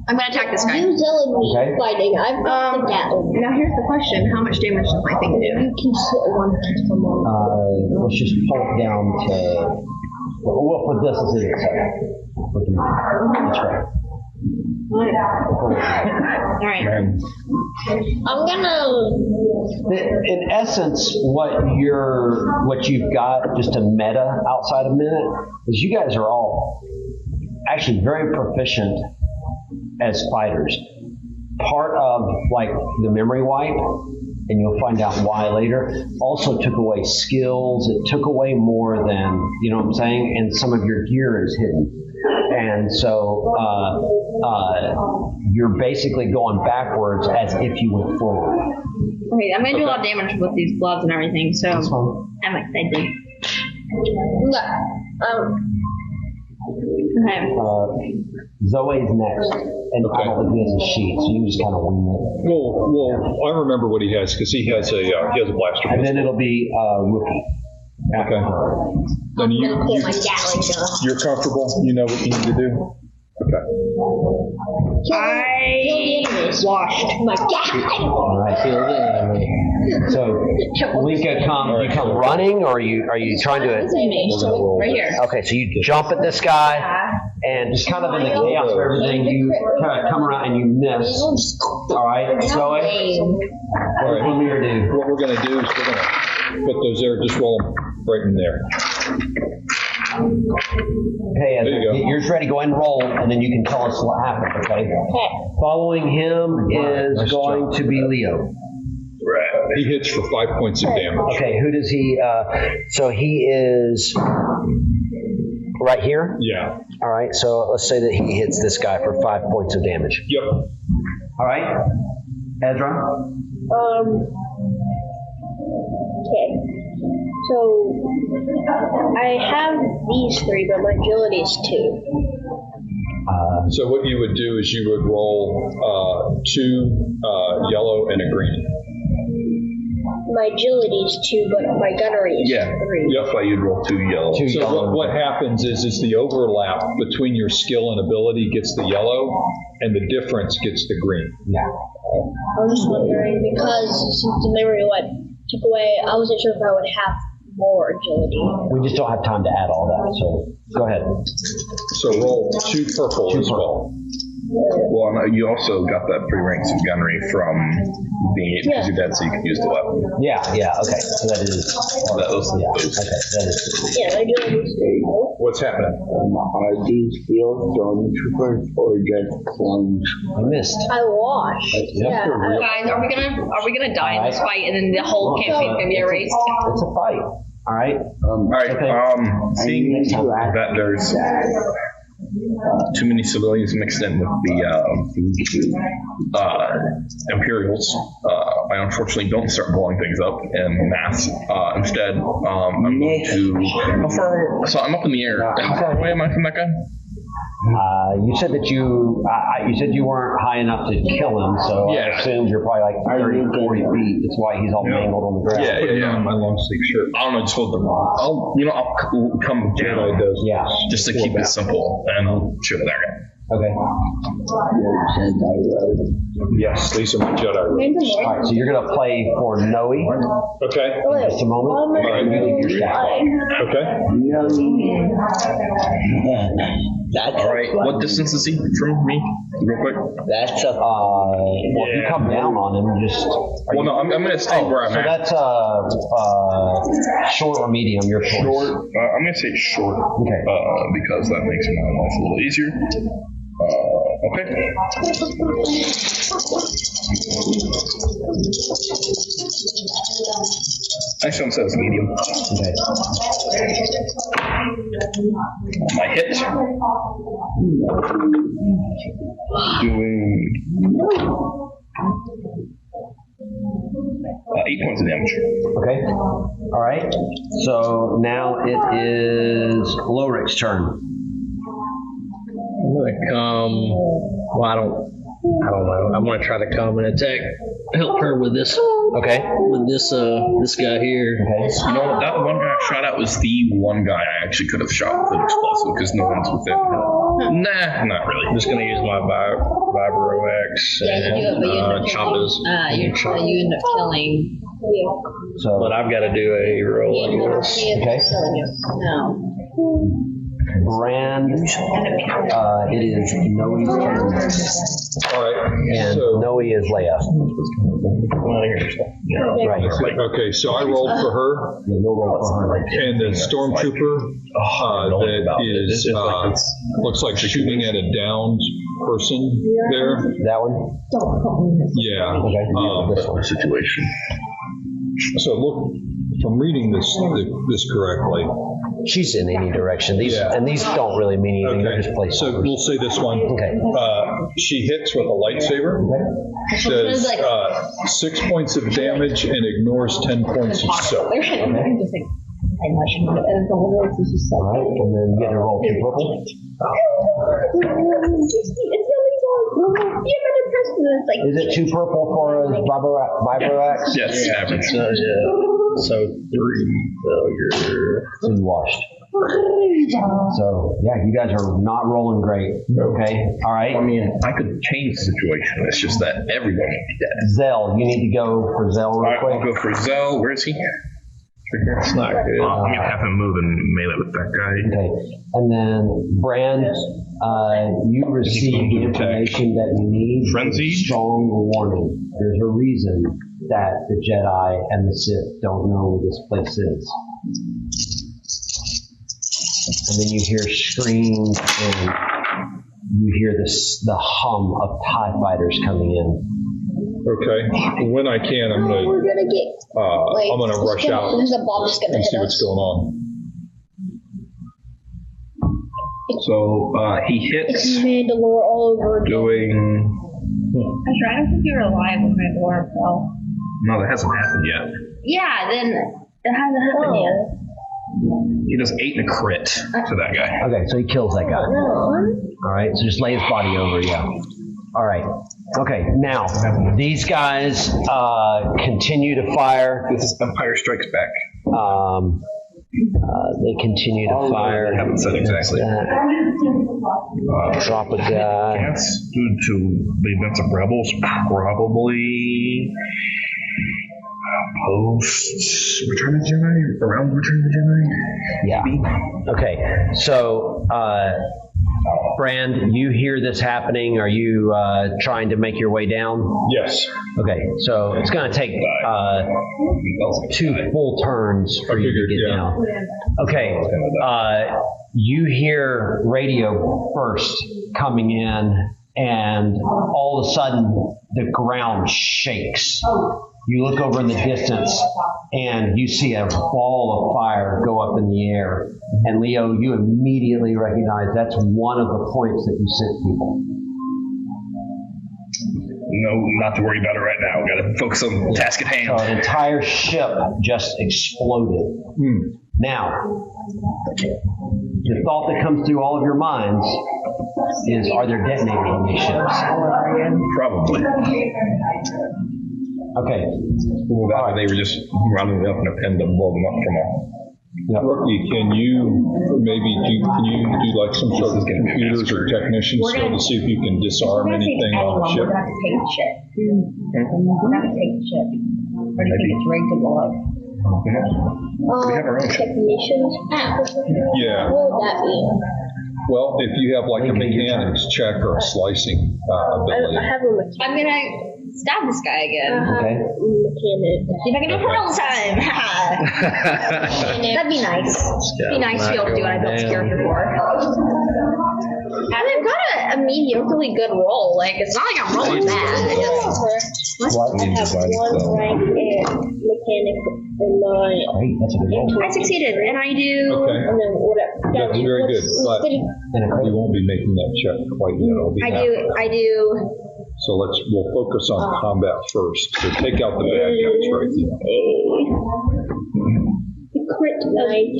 I'm gonna attack this guy. you telling me Okay. fighting, I've got the Gatling. Now here's the question: how much damage does my thing do? You can sit one to someone. Let's just pull it down to. Well, for this is it. That's right. All right. Man. I'm gonna. In essence, what you've got, just a meta outside a minute, is you guys are all actually very proficient as fighters. Part of like the memory wipe, and you'll find out why later, also took away skills. It took away more than, you know what I'm saying? And some of your gear is hidden. And so you're basically going backwards as if you went forward. Okay, I'm gonna do a lot of damage with these gloves and everything, so That's fine. I'm excited. Okay. Zoe's next, and I don't think he has a sheet, so you can just kind of wing it. Well, I remember what he has because he has a blaster And pistol. then it'll be Rookie. Okay. Then I'm gonna pull my Gatling gun. you're comfortable. You know what you need to do. Okay. I washed. My Gatling. All right. So, Linka, you come running, or are you trying to? Right here. Okay, so you jump at this guy, and just kind of in the chaos of everything, you kind of come around and you miss. All right, Zoe. All right. What we are do? What we're going to do is we're going to put those there. Just roll them right in there. Hey, There you go. you're just ready. Go ahead and roll, and then you can tell us what happened. Okay. Following him is Nice going job. to be Leo. Right. He hits for 5 points of damage. Okay, who does he? So he is right here. Yeah. All right, so let's say that he hits this guy for 5 points of damage. Yep. All right, Ezra. Okay. So I have these three, but my agility is 2. So what you would do is you would roll 2 yellow and a green. My agility is 2, but my gunnery is 3. That's why you'd roll 2 yellow. Two So yellow. what happens is the overlap between your skill and ability gets the yellow, and the difference gets the green. Yeah. I was just wondering because since the memory wipe took away, I wasn't sure if I would have more agility. We just don't have time to add all that, so go ahead. So roll 2 purple as well. Well, no, you also got that pre-ranked gunnery from being because you're dead, so you can use the weapon. Yeah, okay. So that is. That was Yeah, okay, that is. Yeah, my agility is 3. What's happening? Are these field stormtroopers or just clones? I missed. I washed. Yeah. Guys, are we gonna die in this fight, and then the whole campaign's gonna be erased? It's a fight. All right. All right. Okay. Seeing need to add that there's too many civilians mixed in with the Imperials, I unfortunately don't start blowing things up in mass. Instead, I'm going to. How far? So I'm up in the air. How far away am I from that guy? You said that you said you weren't high enough to kill him, so Yeah. I assumed you're probably like 30, 40 feet. That's why he's all mangled on the ground. Yeah, Put it on my long sleeve shirt. I don't know. Just hold the. I'll come down Yeah. just to keep it simple, and I'll shoot that guy. Okay. Yes, these are my Jedi robes. All right. So you're gonna play for Noe in Okay. just a moment. All right. You leave your staff. Okay. That's All right. What distance is he from me? Real quick. That's a. Well, if you come down on him, just. Well, no, I'm going to stay where I'm So at. that's short or medium, your choice. Short. I'm going to say short. Okay. Because that makes my life a little easier. Okay. Next one says medium. Okay. My hit. Doing 8 points of damage. Okay. All right. So now it is Lorik's turn. I'm gonna come. Well, I don't know. I'm gonna try to come and help her with this. Okay. With this guy here. Okay. You know what? That one guy I shot at was the one guy I actually could have shot with an explosive because no one's within. Nah, not really. I'm just gonna use my Vibro X Yeah, you do it, but you end and up chop his. you end up killing. So. But I've got to do a roll You end like up this. Okay. killing him. No. Brand. It is Noe's turn. All right. And So, Noe is Leia. Come out of here. Right here. okay, so I rolled for her, Yeah, you'll roll for her. and the stormtrooper that is looks like shooting at a downed person there. That one? Yeah. Okay. This one. Situation. So look, if I'm reading this correctly. She's in any direction. These and these don't really mean anything. They're just placeholders. So we'll say this one. Okay. She hits with a lightsaber. Does 6 points of damage and ignores 10 points of soak. All right, and then you get to roll 2 purple. Is it 2 purple for a Vibro-Ax? Yes, average. So 3 failure. So you washed. So, yeah, you guys are not rolling great. Okay, all right. I mean, I could change the situation. It's just that everyone would be dead. Zell, you need to go for Zell All real right, quick. I'll go for Zell. Where is he? It's not good. I'm going to have him move and melee with that guy. Okay, and then Brand, you received the information that you need. Frenzy? Strong warning. There's a reason that the Jedi and the Sith don't know where this place is. And then you hear screams and you hear the hum of TIE fighters coming in. Okay. When I can, I'm gonna We're gonna get. I'm gonna rush out There's a bomb that's gonna and hit see what's us. going on. So he It's hits Mandalore all over again. doing. Actually, I don't think you're alive when my door fell. No, that hasn't happened yet. Yeah, then it hasn't happened yet. He does 8 and a crit to that guy. Okay, so he kills that guy. All right, so just lay his body over, yeah. All right. Okay, now, these guys continue to fire. This is Empire Strikes Back. They continue to fire. They haven't said exactly. Drop a guy. Guess due to the events of Rebels, probably post Return of the Jedi, around Return of the Jedi. Yeah. Okay, so Brand, you hear this happening. Are you trying to make your way down? Yes. Okay, so it's going to take 2 full turns for you to get down. Okay, you hear radio first coming in, and all of a sudden the ground shakes. You look over in the distance, and you see a ball of fire go up in the air. And Leo, you immediately recognize that's one of the points that you sent people. No, not to worry about it right now. Got to focus on the task at So hand. an entire ship just exploded. Now, the thought that comes through all of your minds is, are there detonators on these ships? Probably. Okay. That they were just rounding up in a pen to blow them up from a. Rookie, can you do like some sort of computers or technician skill to see if you can disarm anything on the ship? We're gonna have to take the ship. We're gonna have to take the ship. Or do you think it's rigged to blow up? We have our own ship. Technicians. Yeah. What would that be? Well, if you have like a mechanics check or a slicing ability. I have a mechanic. I'm gonna stab this guy again. Okay. Mechanic. See if I can do it for all the time. That'd be nice. Be nice to be able to do what I built this character for. And I've got a mediocrely good roll. Like, it's not like I'm rolling bad. I just, What? I have one rank in mechanic in my. Great, that's a good roll. I succeeded, and I do. Okay, And then whatever. that's very good, but And a crit. you won't be making that check quite yet. I'll be happy. I do. So we'll focus on combat first. So take out the bad guys right now. Crit 9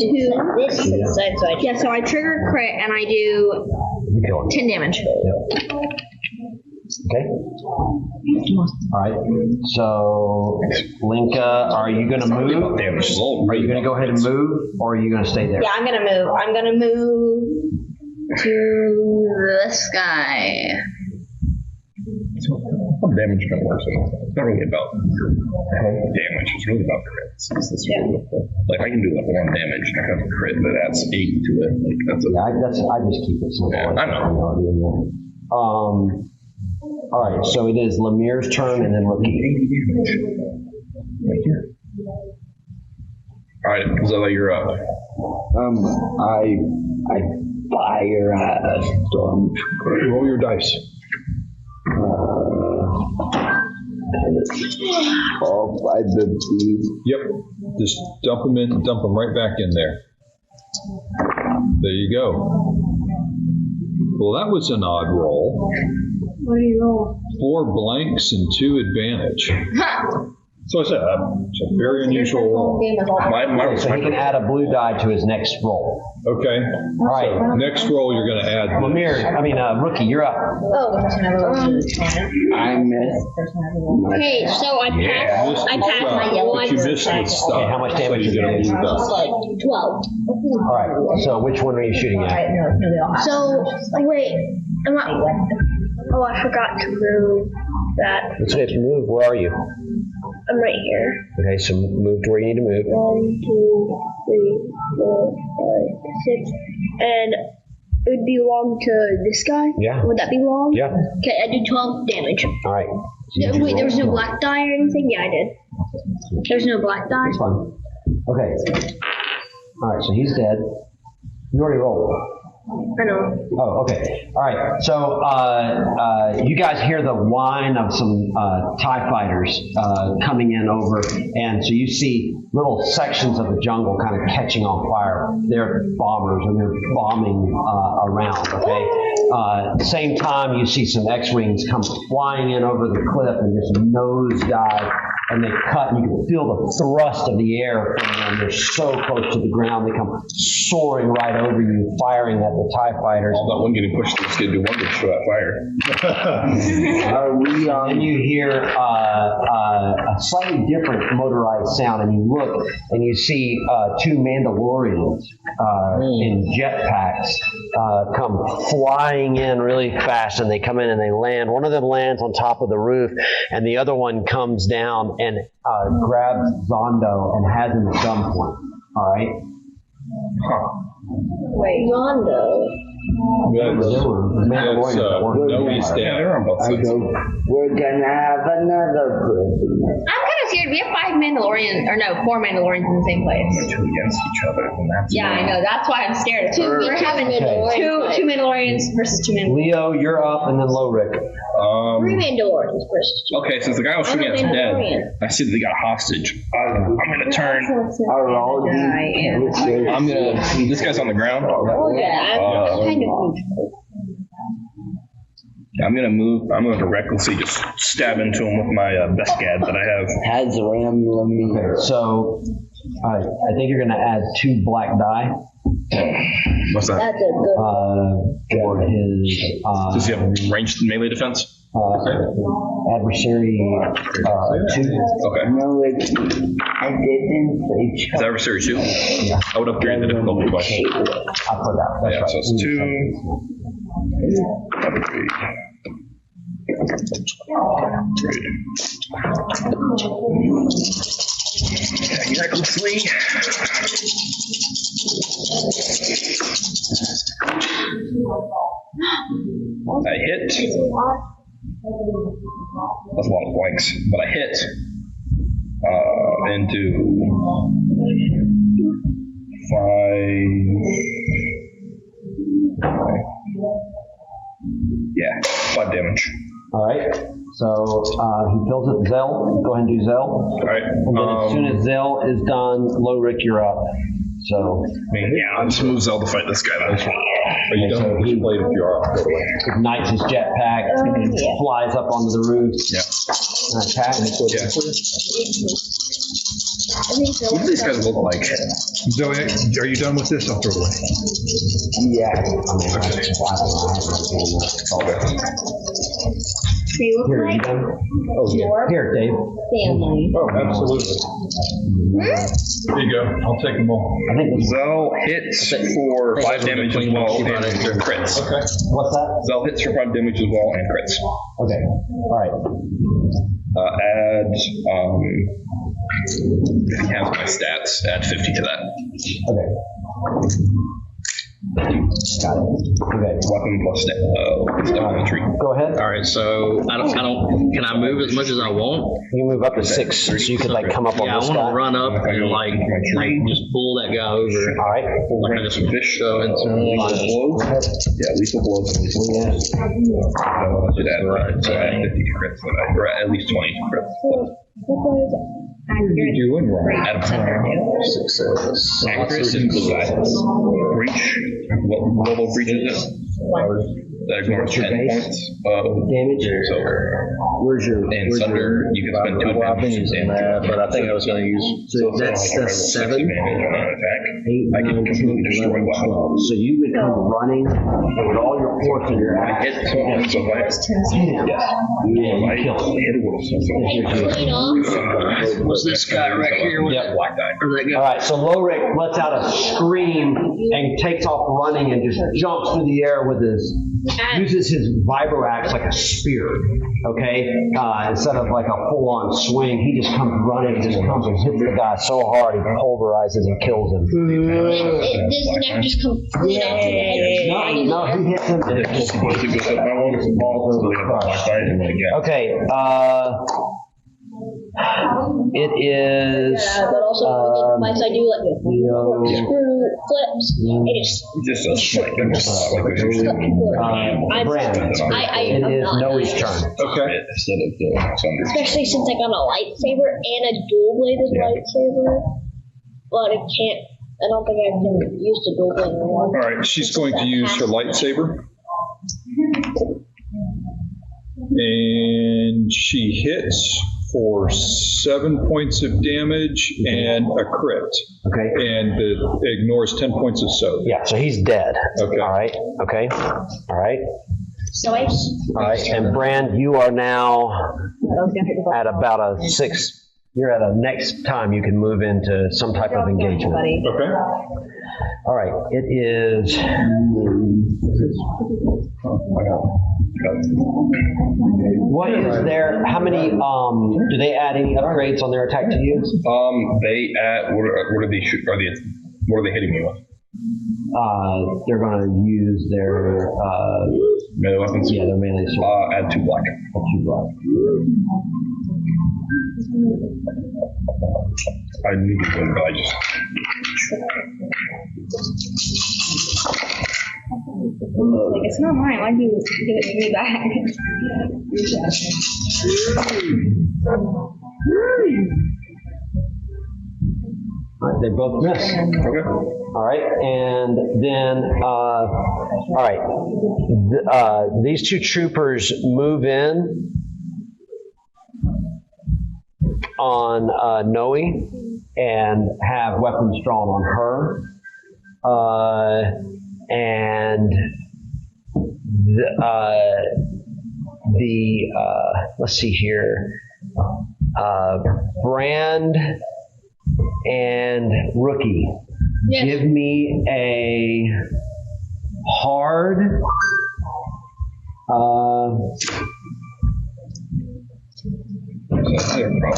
this side, so I Yeah, so I trigger crit, and I do You kill him. 10 damage. Okay. All right. So, Linka, are you going to move? Damage is old. Are you going to go ahead and move, or are you going to stay there? Yeah, I'm gonna move. I'm gonna move to this guy. How damage kind of works? It's not really about damage. It's really about crits. Like I can do like 1 damage and I have a crit that adds 8 to it. Like that's a I just keep it simple. Yeah, I know. All right. So it is Lemir's turn, and then Rookie. All right, Zella, you're up. I fire at a storm. Roll your dice. All 5 of these. Yep. Just dump them right back in there. There you go. Well, that was an odd roll. What do you roll? 4 blanks and 2 advantage. So I said, it's a very unusual roll. My So he can add a blue die to his next roll. Okay. All right. So next roll, you're going to add this. Rookie, you're up. Oh, I missed. okay, so I passed. I passed my yellow But you missed this stuff. Okay, how much damage so did you you get do? a blue die. Like 12. All right. So which one are you shooting at? So, wait. Oh, I forgot to move that. Let's say if you move, where are you? I'm right here. Okay, so move to where you need to move. 1, 2, 3, 4, 5, 6. And it would belong to this guy? Yeah. Would that be long? Yeah. Okay, I did 12 damage. All right. Wait, there was no black die or anything? Yeah, I did. There's no black die? That's fine. Okay. All right, so he's dead. You already rolled. I know. Oh, okay. All right. So you guys hear the whine of some TIE fighters coming in over, and so you see little sections of the jungle kind of catching on fire. They're bombers, and they're bombing around, okay? At the same time, you see some X-Wings come flying in over the cliff and just nosedive, and they cut, and you can feel the thrust of the air from them. They're so close to the ground, they come soaring right over you, firing at the TIE fighters. All that one getting pushed to the do wonders for that fire. Are we on? And you hear a slightly different motorized sound, and you look and you see 2 Mandalorians in jetpacks come flying in really fast, and they come in and they land. One of them lands on top of the roof, and the other one comes down and grabs Zondo and has him at gunpoint. All right. Wait, Rondo. That's Mandalorians that weren't no, there. he's Yeah, dead. they're on both I sides. go, we're gonna have another prisoner. I'm kind of scared. We have 5 Mandalorians, or no, 4 Mandalorians in the same place. 2 against each other, and that's Yeah, I know. That's why I'm scared. We're having two Mandalorians versus 2 Mandalorians. Leo, you're up, and then Lowrick. 3 Mandalorians versus 2. Okay, since the guy I was shooting at's dead, I see that they got a hostage. I'm gonna turn. Are all these? I'm gonna. This guy's on the ground. Oh, yeah. Kind of. I'm gonna move. I'm gonna recklessly just stab into him with my best gad that I have. Has Ram Lemire. So I think you're going to add 2 black die What's that? That's a good for his Does he have ranged melee defense? adversary 2. Okay. No, I didn't say. Is adversary 2? I would upgrade the difficulty by. I forgot. That's Yeah, right. so it's 2. Upgrade. Yeah, recklessly. That's a lot of blanks. But I hit into 5. Yeah, 5 damage. All right. So he fills it. Zell, go ahead and do Zell. All right. And then as soon as Zell is done, Lorik, you're up. So I'll just move Zell to fight this guy then. Are you done with your blade if you are? Go away. ignites his jetpack, flies up onto the roof, Yeah. and attacks. Yeah. What do these guys look like? Zoe, are you done with this? I'll throw it away. Yeah. I mean, I don't know. They look Here, you like done? Oh, yeah. Here, Dave. family. Oh, absolutely. Here you go. I'll take them all. I think this is, Zell hits for 5 damage as well and crits. Okay. what's that? Zell hits for 5 damage as well and crits. Okay. All right. Add, if he has my stats, add 50 to that. Okay. Got it. Okay. Weapon plus elementary. Go ahead. All right, so I don't, can I move as much as I want? You move up to 6, so you could like come up on Yeah, I this want guy. to run up and like just pull that guy over. All right. Like I just shove into Lethal blows? Yeah, lethal blows and lethal blows. So I should add, so add 50 to crits, or at least 20 to crits. What are you doing, Ryan? Add a success. Accuracy is breach. What level of breach is it? That ignores 10 points of Damage. So, Where's your? and Sunder, you can spend 2 Well, I've been advantages using and that, but I think I was going to use. So that's the 7, 8, 9, 10, I can completely destroy 11, one. 12. So you would come running with all your force in your I axe. hit someone, so if I, yes, if I hit a wolf, Clean off. Was this guy right here with Yep. black die. or that guy? All right, so Lorik lets out a scream and takes off running and just jumps through the air with uses his vibro axe like a spear, okay? Instead of like a full-on swing, he just comes running and just comes and hits the guy so hard he pulverizes and kills him. Does the neck just come clean off to the head? No, he hits him and it just falls over crushed. Okay, it is. Yeah, but also my side do like screw flips and just Just a smite, just like this. Brand. It is Noe's turn. Okay. Instead of the Sunder. especially since I got a lightsaber and a dual bladed lightsaber. But I don't think I can use the dual bladed one. All right, she's going to use her lightsaber. And she hits for 7 points of damage and a crit. Okay. And it ignores 10 points of soak. Yeah, so he's dead. Okay. All right. Okay. All right. So I All right. And Brand, you are now at about a 6. You're at a next time you can move into some type of engagement. Okay. All right. It is. What is there? How many? Do they add any upgrades on their attack to you? They add, what are they hitting me with? They're going to use their. Melee weapons? Yeah, their melee sword. Add 2 black. 2 black. I knew you would, but I just. Like, it's not mine. Why do you give it to me back? All right, they both miss. Okay. All right, and then, all right, these 2 troopers move in on Noe and have weapons drawn on her. And let's see here, Brand and Rookie. Yes. Give me a hard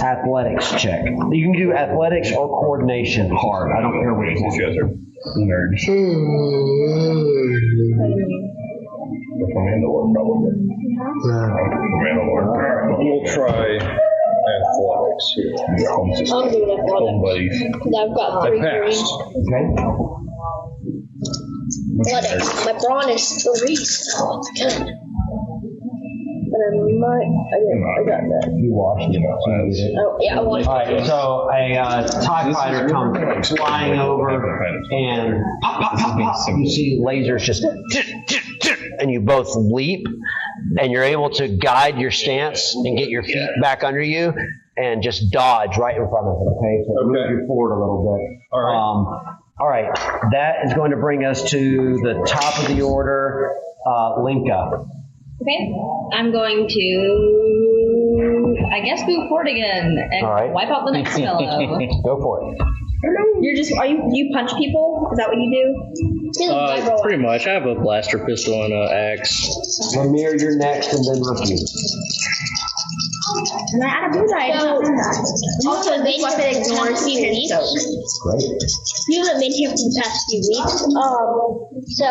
athletics check. You can do athletics or coordination hard. I don't care which These one. guys are nerds. The Mandalore, probably. Mandalore. We'll try athletics. I'm doing it for them. Buddies. I've got I 3 green. passed. Okay. Athletics. My brawn is 3, so it's good. But I got that. You watched it. So you did it. Oh, yeah, I watched All right, so a TIE fighter comes flying over and pop, pop, pop, pop. You see lasers just, and you both leap, and you're able to guide your stance and get your feet back under you and just dodge right in front of it, okay? So move you forward a little bit. All right. All right, that is going to bring us to the top of the order, Linka. Okay, I'm going to, I guess, move forward again and All right. wipe out the next fellow. Go for it. You're just, do you punch people? Is that what you do? Pretty much. I have a blaster pistol and an axe. Lemire, you're next, and then Rookie. Am I out of booze? I did not do that. Also, This weapon ignores pin soak. Great. You haven't been here for the past few weeks. So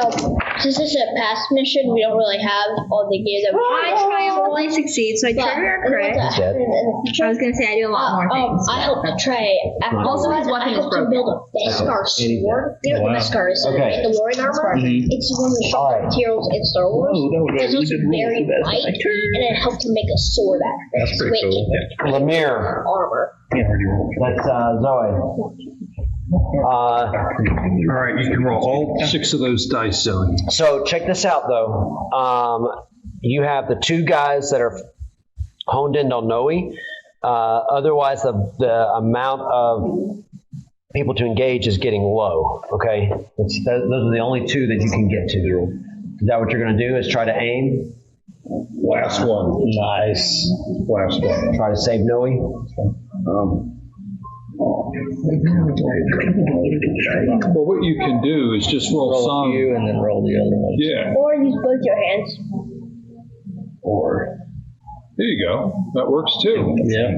since this is a past mission, we don't really have all the gear that we I triumphantly succeed, so I But trigger a what's crit. that happen in the future? I was going to say I do a lot more things. I helped Trey. Also, his weapon I is helped him broken. build a Beskar sword. You know what the Beskar is? Okay. The Warring armor. It's one of the All right. strongest materials in Star Wars. It's also very light, and it helped him make a sword out of it. That's pretty So it cool. can Lemire, armor. that's Zoe. All right, you can roll all 6 of those dice, Zoe. So check this out, though. You have the 2 guys that are honed in on Noe. Otherwise, the amount of people to engage is getting low. Okay, those are the only 2 that you can get to. Is that what you're going to do? Is try to aim? Last one. Nice. Last one. Try to save Noe? Well, what you can do is just roll Roll a some. few and then roll the other one. Yeah. Or use both your hands. Or, There you go. That works too. yeah.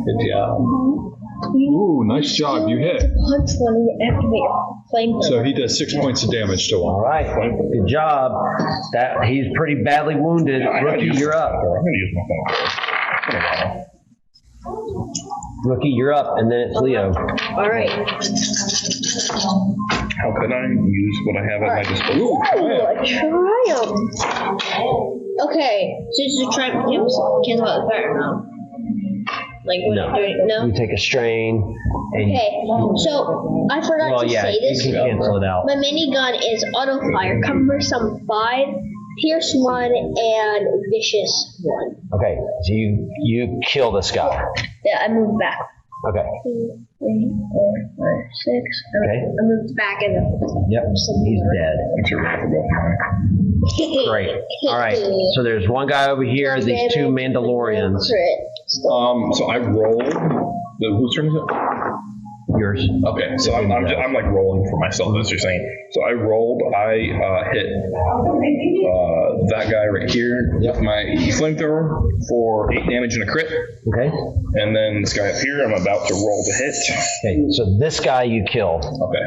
Good job. Ooh, nice job. You hit. Punch one and you activate your flame. So he does 6 points of damage to All him. right, good job. That he's pretty badly wounded. Rookie, you're up. I'm going to use my phone. Rookie, you're up, and then it's Leo. All right. How could I use what I have at my disposal? Ooh, a triumph. Okay, so this is a triumph cancel out the fire now. Like what No. you're doing? No. You take a strain, and Okay, so I forgot well, to yeah, say you this. can cancel it out. My minigun is auto fire, cumbersome 5, pierce 1, and vicious 1. Okay, so you kill this guy. Yeah, I moved back. Okay. 2, 3, 4, 5, 6. Okay. I moved back and Yep. He's dead. It's a remarkable. Great. All right. So there's one guy over here. These 2 Mandalorians. So I rolled. Whose turn is it? Yours. Okay, so I'm like rolling for myself, as you're saying. So I rolled. I hit that guy right here with my flamethrower for 8 damage and a crit, Okay. and then this guy up here, I'm about to roll to hit. Okay. So this guy you kill. Okay.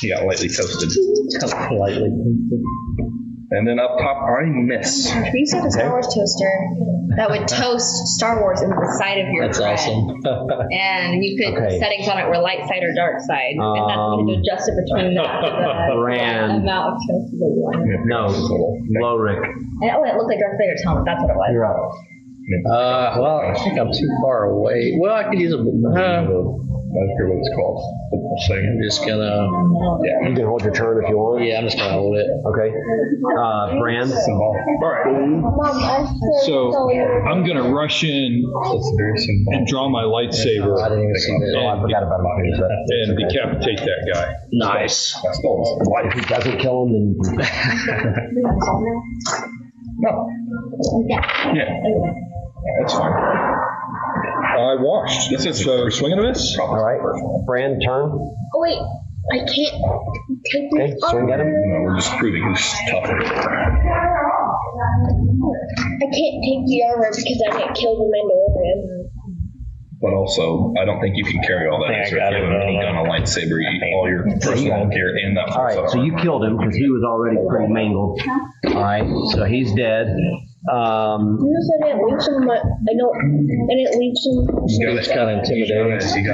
He got lightly toasted. Lightly. And then up top, I miss. We used to have a Star Wars toaster that would toast Star Wars into the side of your That's bread. awesome. And you could Okay. settings on it were light side or dark side. And that's when you adjust it between the Ran. amount of toast that you want. No. Lowrick. And oh, it looked like Darth Vader's helmet. That's what it was. You're up. Well, I think I'm too far away. Well, I could use a. I forget what it's called. A second. I'm just gonna. You can hold your turn if you want. Yeah, I'm just gonna hold it. Okay. Brand. All right. So I'm going to rush in That's very simple. and draw my I lightsaber didn't even see Oh, I that. forgot about him. and decapitate that guy. Nice. That's still If he doesn't kill him, then you can. no. Yeah. That's fine. I washed. This is So swing and a miss. All right. Brand, turn. Oh, wait. I can't take Okay. this Swing at him. No, we're just proving who's tougher. I can't take the armor because I didn't kill the Mandalorian. but also I don't think you can carry all that. I So if got you have it, a minigun, a lightsaber, all your personal gear, and that. All right, so you killed him because he was already pretty mangled. All right, so he's dead. You said I didn't leech him, but I didn't leech him. It's kind of intimidating. You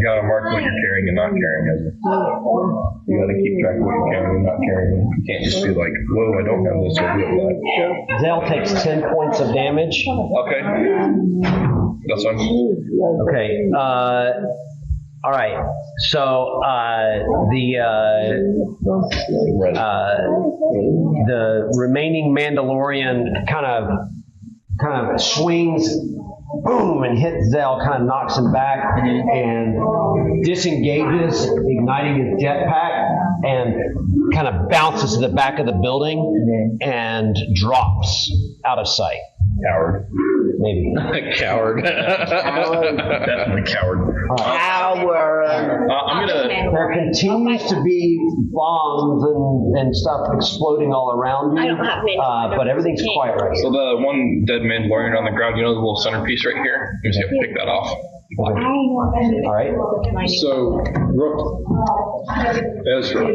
gotta mark what you're carrying and not carrying, Ezra. You gotta keep track of what you're carrying and not carrying. You can't just be like, whoa, I don't have this or do that. Zell takes 10 points of damage. Okay. That's fine. Okay. All right. So the remaining Mandalorian kind of swings, boom, and hits Zell, kind of knocks him back, and disengages, igniting his jetpack, and kind of bounces to the back of the building and drops out of sight. Coward. Maybe. Coward. Definitely coward. Power. I'm gonna. There continues to be bombs and stuff exploding all around you, I don't have many. but everything's quiet right So now. the one dead Mandalorian on the ground, you know the little centerpiece right here? You just have to pick that off. All right. So, Ezra,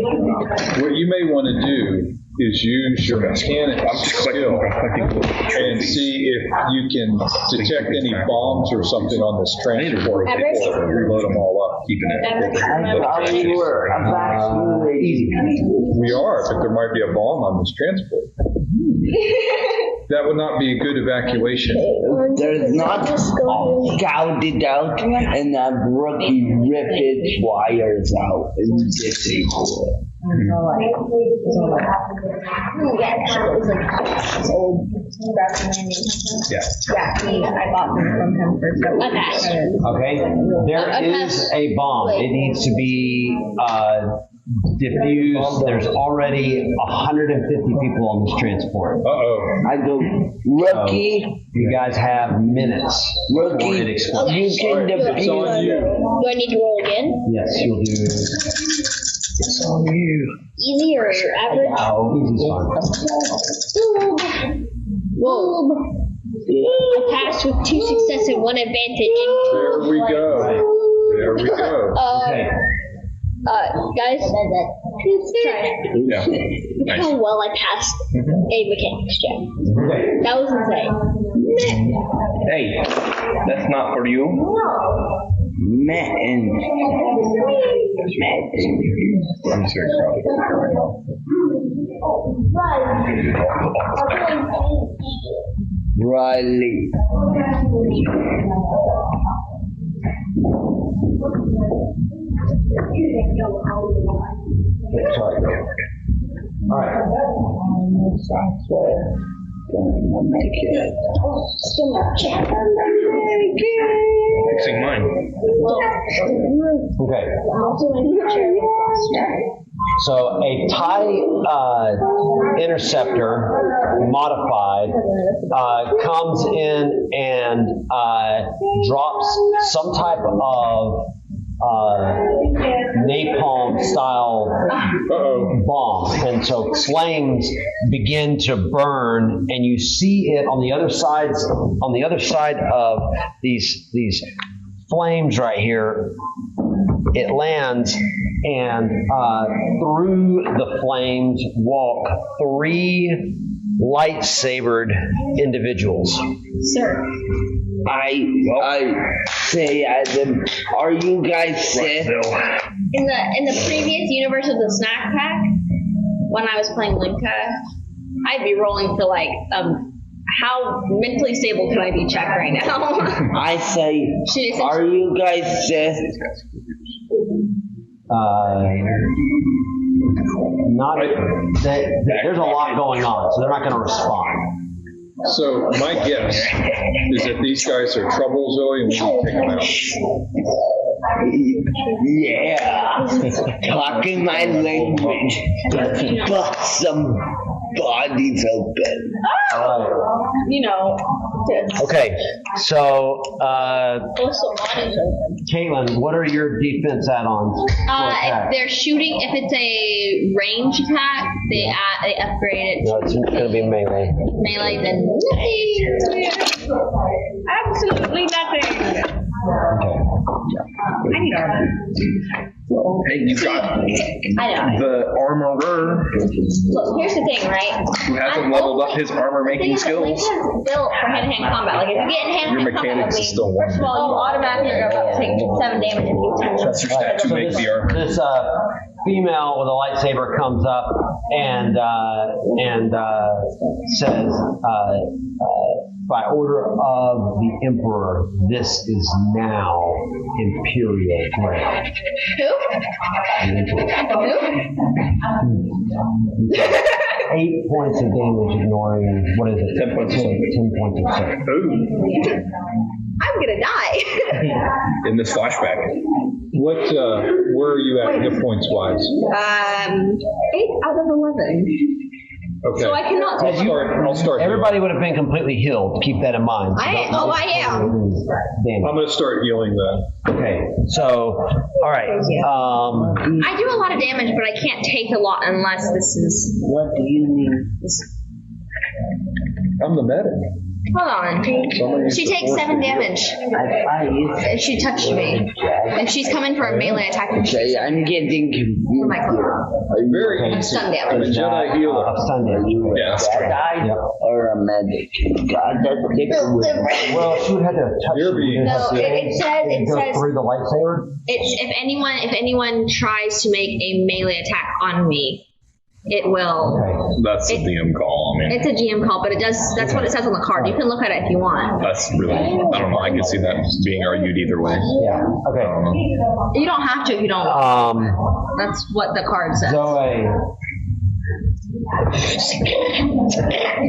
what you may want to do is use your mechanic skill and see if you can detect any bombs or something on this transport before we reload them all up. Keeping it. I thought we were evacuating. We are, but there might be a bomb on this transport. That would not be a good evacuation. There's not scouted out, and that rookie ripped its wires out and disabled it. I bought them from him for so Okay. There is a bomb. It needs to be diffused. There's already 150 people on this transport. Uh-oh. I go, rookie, You guys have minutes before rookie, it explodes. you can It's defeat on you. Do I need to roll again? Yes, you'll do. It's on you. Easy or average? Easy's fine. Whoa. I passed with 2 success and 1 advantage. There we go. There we go. Okay. Guys, let's try. Yeah. Look how well I passed a mechanics check. That was insane. Hey, that's not for you. Man. I'm just very proud of you right now. Riley. Sorry. All right. Gonna make it. Fixing mine. Okay. So a TIE Interceptor modified comes in and drops some type of napalm style bomb, and so flames begin to burn, and you see it on the other side of these flames right here. It lands, and through the flames walk 3 lightsabered individuals. Sir. I say, Adam, are you guys Sith? In the previous universe of the snack pack, when I was playing Linka, I'd be rolling for like how mentally stable can I be checked right now? I say, are you guys Sith? There's a lot going on, so they're not going to respond. So my guess is that these guys are trouble, Zoe, and we need to take them out. Yeah, talking my language. Let's bust some bodies open. You know, Okay, so Also, bodies open. Caitlin, what are your defense add-ons? for attack? If they're shooting, if it's a range attack, they upgrade it No, it's gonna be melee. melee, then absolutely nothing. Okay. I need armor. Hey, you got I know. the armorer Look, here's the thing, right? who hasn't leveled up his armor making skills. Lincoln's built for hand-to-hand combat. Like, if you get in hand-to-hand Your combat mechanics with is me, still first of all, you automatically are about to take 7 damage if you touch That's your stat to So make the armor. this female with a lightsaber comes up and says, by order of the Emperor, this is now Imperial grade. Who? The Emperor. Who? 8 points of damage ignoring, what is it? 10 points of 10 points of soak. Ooh, I'm gonna die. in this flashback. What, where are you at hit points wise? 8 out of 11. Okay. So I cannot take I'll start. Everybody would have been completely healed. Keep that in mind. So I am. I'm Damage. going to start healing then. Okay, so, all right. I do a lot of damage, but I can't take a lot unless this is. What do you mean? I'm the medic. Hold on. She takes 7 damage if she touched me. If she's coming for a melee attack, then she's I'm getting for my confused. clone. Very I'm stun I'm a damage. Jedi healer. Stun damage. Yeah, that's true. Guy Yep. or a medic? God, that's different. Well, she would have to touch You're you. being- No, it Go says through the lightsaber? it's if anyone tries to make a melee attack on me, it will. Okay. That's a DM call. I mean, It's a GM call, but it does. That's what it says on the card. You can look at it if you want. that's really, I don't know. I can see that being argued either way. Yeah, okay. You don't have to if you don't. That's what the card says. Zoe.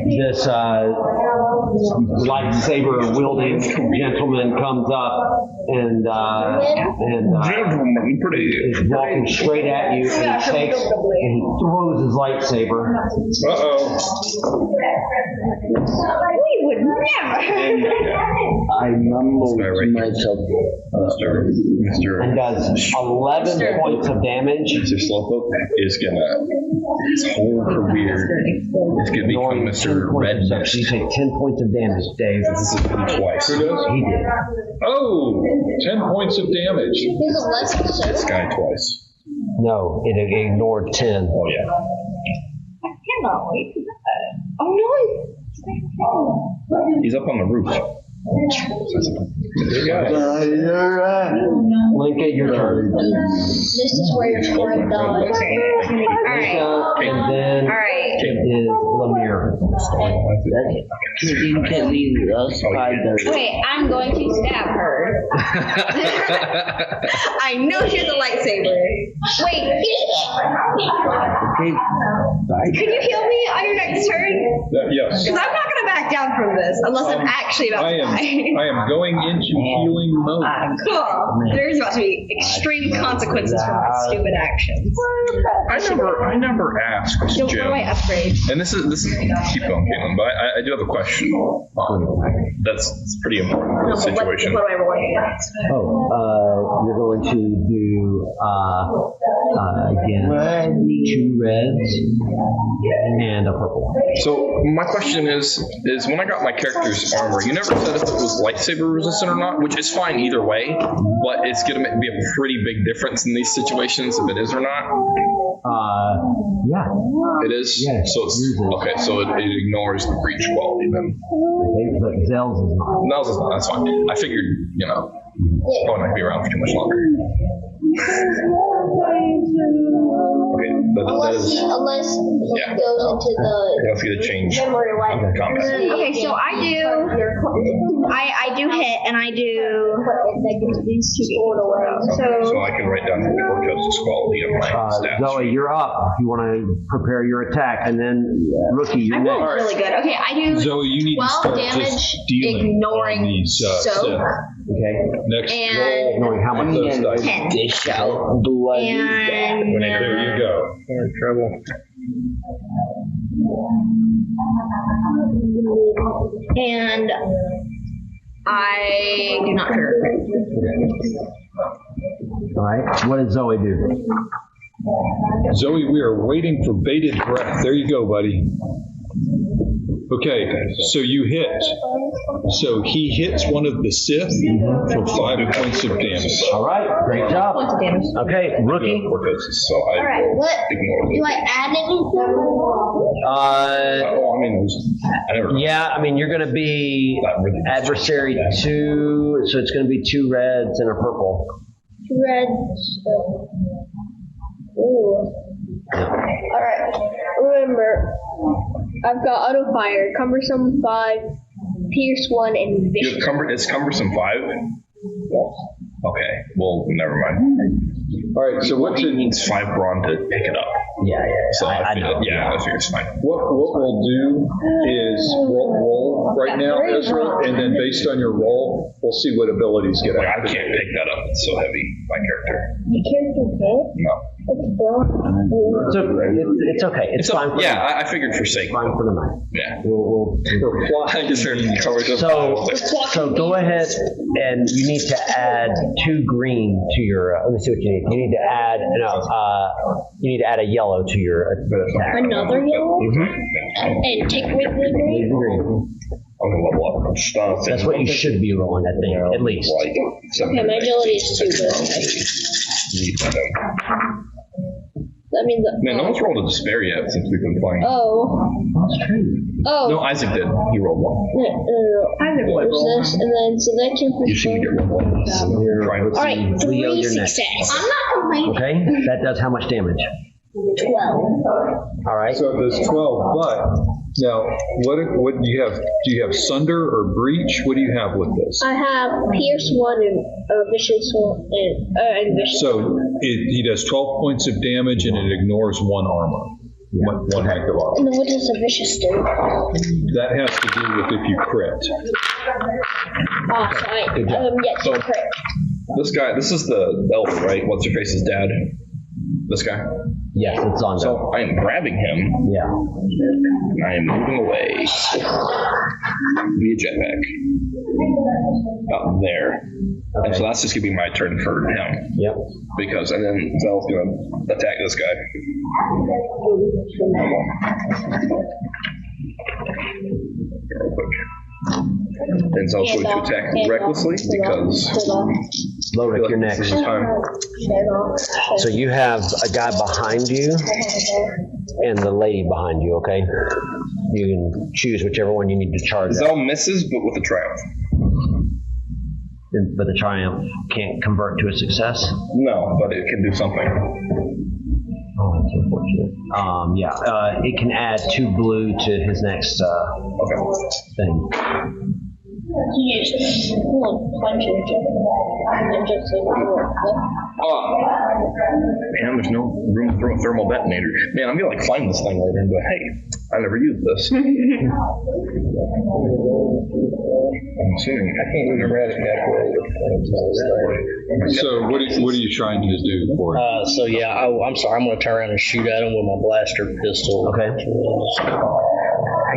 This lightsaber wielding gentleman comes up and Gentlemen, pretty. is walking straight at you, and he takes and he throws his lightsaber. Uh-oh. We would never. I mumbled This guy right to here. myself. And Mr. does 11 points of damage. Mr. Slowpoke is gonna, his whole career is gonna become Mr. Red Mist. You take 10 points of damage, Dave. This is him twice. Who does? He did. Oh, 10 points of damage. He's a lesson, This so. guy twice. No, it ignored 10. Oh, yeah. Cannot wait for that. Oh no! He's up on the roof. There you go. Linka, your turn. This is where your friend dies. All right. And then All right. it is Lemire. That's kidding can leave us by the. Wait, I'm going to stab her. I know she has a lightsaber. Wait, could you heal me on your next turn? Yes. Because I'm not going to back down from this unless I'm actually about I to am, die. I am going into healing mode. Cool. There's about to be extreme consequences for my stupid actions. I never asked So what do I Jim. upgrade? And this is keep going, Caitlin. But I do have a question. That's pretty important for No, the but situation. what do I roll against? You're going to do, again, 2 reds and a purple. So my question is when I got my character's armor, you never said if it was lightsaber resistant or not, which is fine either way, but it's going to be a pretty big difference in these situations if it is or not. Yeah. It is. Yeah, So it's yours is. okay. So it ignores the breach quality then. Okay, but Zell's is not. No, it's not. That's fine. I figured, probably not be around for too much longer. Okay, that is. Unless he Yeah. goes into the That's going to change memory life. combat. Okay, so I do hit and I do. These two stored away. So I can write down the or justice quality of my stats. Zoe, you're up. If you want to prepare your attack, and then Rookie, you're I'm next. rolling really good. Okay, I do Zoe, you need to 12 start damage just dealing ignoring on these soak. Sith. Okay. Next And- roll. Knowing how much those dice. 10. Dish out bloody. And There you go. We're in trouble. And I do not trigger. All right. What did Zoe do? Zoe, we are waiting for bated breath. There you go, buddy. Okay, so you hit. So he hits one of the Sith for 5 points of damage. All right. Great job. Points of damage. Okay, rookie. So I All right, what ignore do I add anything? Oh, I mean, I never. Yeah, I mean, you're going to be adversary 2, so it's going to be 2 reds and a purple. Reds. Ooh. All right. Remember, I've got auto fire, cumbersome 5, pierce 1, and You vicious. have it's cumbersome 5? Okay, well, never mind. All right, so what's It it? needs 5 brawn to pick it up. Yeah. So I figure, know. yeah, I figure it's fine. What we'll do is roll right now, Ezra, and then based on your roll, we'll see what abilities get Like, I activated. can't pick that up. It's so heavy, my character. You can't do that. No. It's okay. It's fine for yeah, I figured for sake. fine for the night. Yeah. We'll I just heard cumbersome 5. I So, was like, so go ahead and you need to add 2 green to your. Let me see what you need. You need to add you need to add a yellow to your attack. Another yellow? Mm-hmm. And take away the green? Leave the green. I'm gonna level up. I'm just trying to think. That's what you should be rolling, I think, at least. Like, Okay, my agility is 2 good. That means that. Man, no one's rolled a despair yet since we've been playing. Oh. Oh. No, Isaac did. He rolled 1. No. There's this, and then so that can You should get rolled 1. Try it. All right, Leo, 3 you're next. success. I'm not complaining. Okay, that does how much damage? 12. All right. So there's 12, but now what do you have? Do you have Sunder or Breach? What do you have with this? I have pierce 1 and vicious 1 and vicious. So he does 12 points of damage and it ignores 1 armor. One active armor. And then what does a vicious do? That has to do with if you crit. Oh, sorry. Yes, So- crit. This guy, this is the elf, right? What's your face's dad? This guy. Yes, it's on there. So I am grabbing him. Yeah. And I am moving away via jetpack. Up there. And so that's just gonna be my turn for him. Yep. Because, and then Zel's gonna attack this guy. Real quick. And Zel's going to attack recklessly because Lodek, you're this next. is his time. So you have a guy behind you and the lady behind you, okay? You can choose whichever one you need to charge at. Zel misses, but with a triumph. But the triumph can't convert to a success? No, but it can do something. Oh, that's unfortunate. Yeah, it can add 2 blue to his next thing. You just punch it. And just Oh, man, there's no room to throw a thermal detonator. Man, I'm gonna like find this thing later and be like, hey, I never used this. I'm assuming I can't even read it So what are you trying to do for it? So yeah, I'm sorry. I'm going to turn around and shoot at him with my blaster pistol. Okay.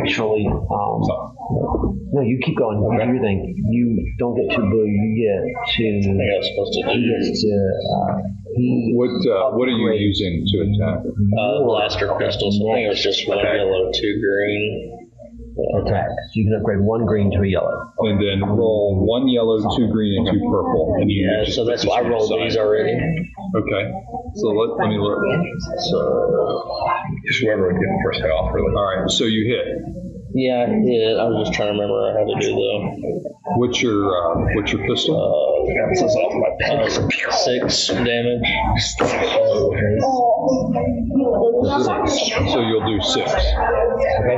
Actually, no, you keep going. Do your thing. You don't get 2 blue. You get to. I think I was supposed to do He gets to. What are you using to attack? blaster pistol. So I think it was just 1 yellow, 2 green. Attack. So you can upgrade 1 green to a yellow. And then roll 1 yellow, 2 green, and 2 purple. And you Yeah, just so put that's this why I on your rolled side. these already. Okay. So let me look. just whoever would get the first payoff, really. All right. So you hit. Yeah, I was just trying to remember how to do What's your pistol? This is off my pen. 6 damage. So you'll do 6. Okay.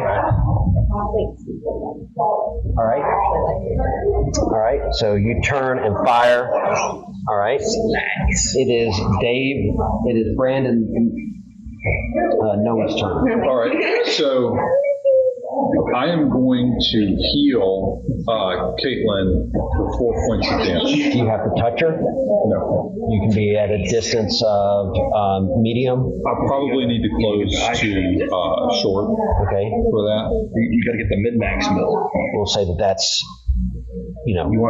All right. All right. So you turn and fire. All right. It is Dave. It is Brandon. Noah's turn. All right. So I am going to heal Caitlin for 4 points of damage. Do you have to touch her? No. You can be at a distance of medium. I probably need to close to short Okay. for that. You got to get the mid-max build. We'll say that that's,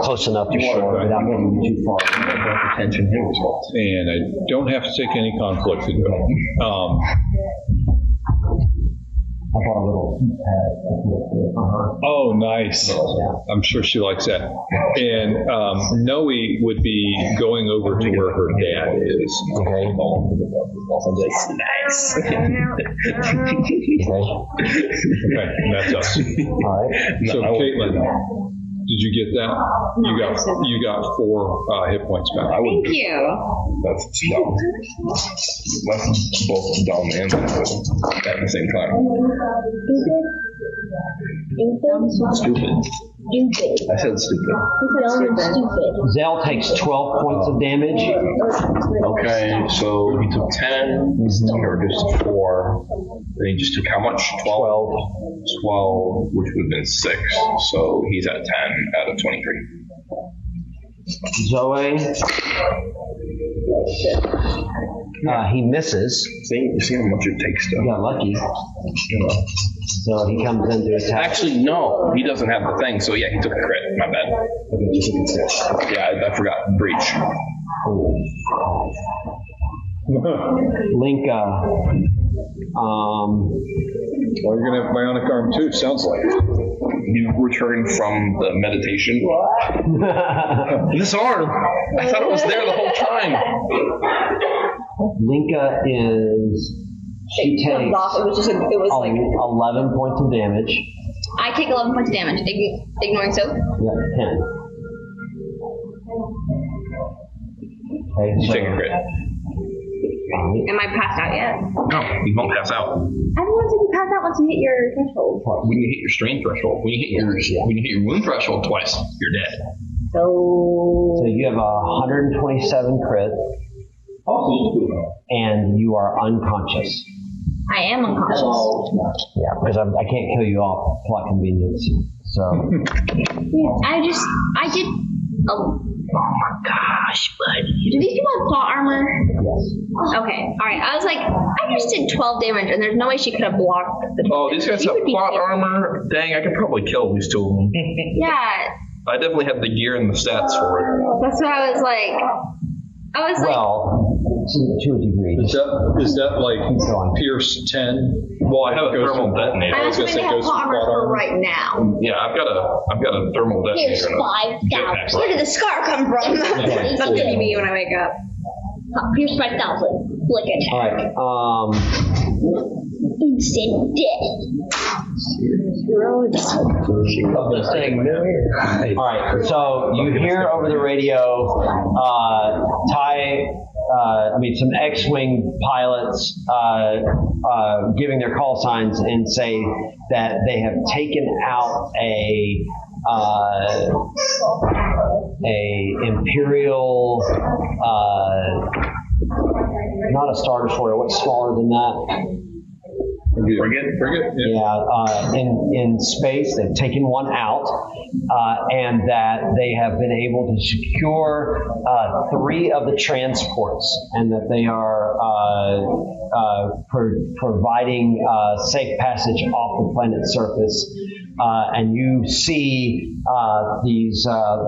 close enough to short without getting too far. Attention here as well. And I don't have to take any conflict to do it. I bought a little pad. Oh, nice. I'm sure she likes that. And Noe would be going over to where her dad is. Okay. Nice. Okay, that's us. All right. So Caitlin, did you get that? You got 4 hit points back. Thank you. That's dumb. That's both dumb and stupid at the same time. Stupid. I said stupid. Zell takes 12 points of damage. Okay, so he took 10, or just 4. Then he just took how much? 12? 12, which would have been 6. So he's at 10 out of 23. Zoe. He misses. See how much it takes He to. got lucky. So he comes in to attack. Actually, no, he doesn't have the thing. So yeah, he took a crit. My bad. Okay, just a six. Yeah, I forgot. Breach. Linka. Well, you're going to have bionic arm too, sounds like. You returned from the meditation. This arm! I thought it was there the whole time. Linka is. She takes It was like 11 points of damage. I take 11 points of damage. Ignoring so. Yeah, 10. Okay, You so, take a crit. Am I passed out yet? No, you won't pass out. Everyone said you pass out once you hit your threshold. When you hit your strain threshold, when you hit your wound threshold twice, you're dead. So you have a 127 crit, and you are unconscious. I am unconscious. Yeah, because I can't kill you off plot convenience. So I did. Oh my gosh, buddy. Do these people have plot armor? yes. Okay, alright. I was like, I just did 12 damage, and there's no way she could have blocked the. Oh, these guys She have would be plot dead. armor. Dang, I could probably kill these two of them. Yeah, I definitely have the gear and the stats for it. that's what I was like. Well, to a degree. Is that like Pierce 10? Well, I have a Goes thermal to- detonator. I'm was gonna assuming say they have goes to plot armor plot for armor. right now. Yeah, I've got a thermal Here's detonator. 5,000. Where did the scar come from? That's gonna be me when I wake up. Here's 5,000. Look at that. All right. Instant death. All right. So you hear over the radio, some X-wing pilots giving their call signs and say that they have taken out a Imperial, not a Star Destroyer. What's smaller than that? Frigate? Yeah, in space, they've taken one out, and that they have been able to secure 3 of the transports, and that they are providing safe passage off the planet's surface. And you see these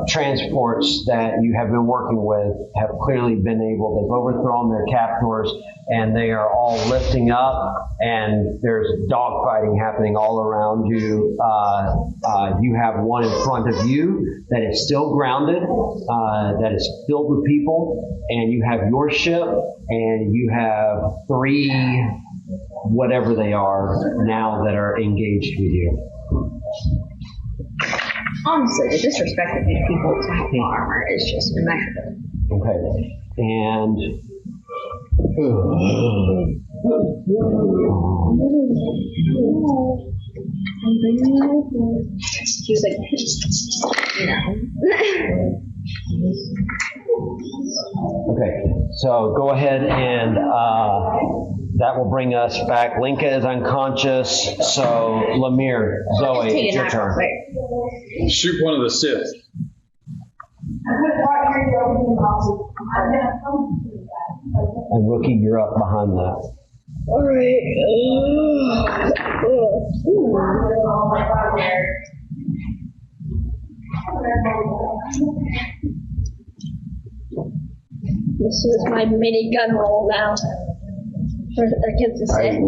transports that you have been working with have clearly been able, they've overthrown their captors, and they are all lifting up, and there's dogfighting happening all around you. You have one in front of you that is still grounded, that is filled with people, and you have your ship, and you have 3, whatever they are, now that are engaged with you. Honestly, the disrespect of these people to have plot armor is just immeasurable. Okay, and She was like, no. okay, so go ahead and that will bring us back. Linka is unconscious, so Lemire, Zoe, it's your turn. Shoot one of the Sith. And Rookie, you're up behind that. All right. This is my mini gun roll now. Against the Sith.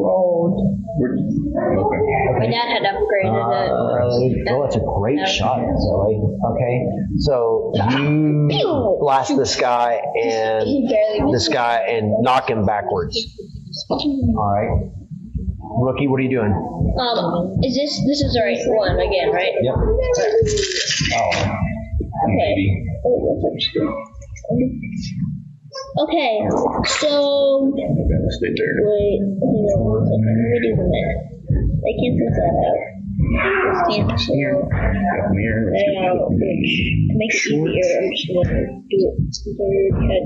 My dad had upgraded it. Oh, that's a great shot, Zoe. Okay, so you blast this guy and knock him backwards. All right, Rookie, what are you doing? This is the right one again, right? Yep. Okay, so Stay there. wait, one second. Let me do the math. I can't figure that out. Cancel that out, which to make it easier, I'm just gonna do it third head.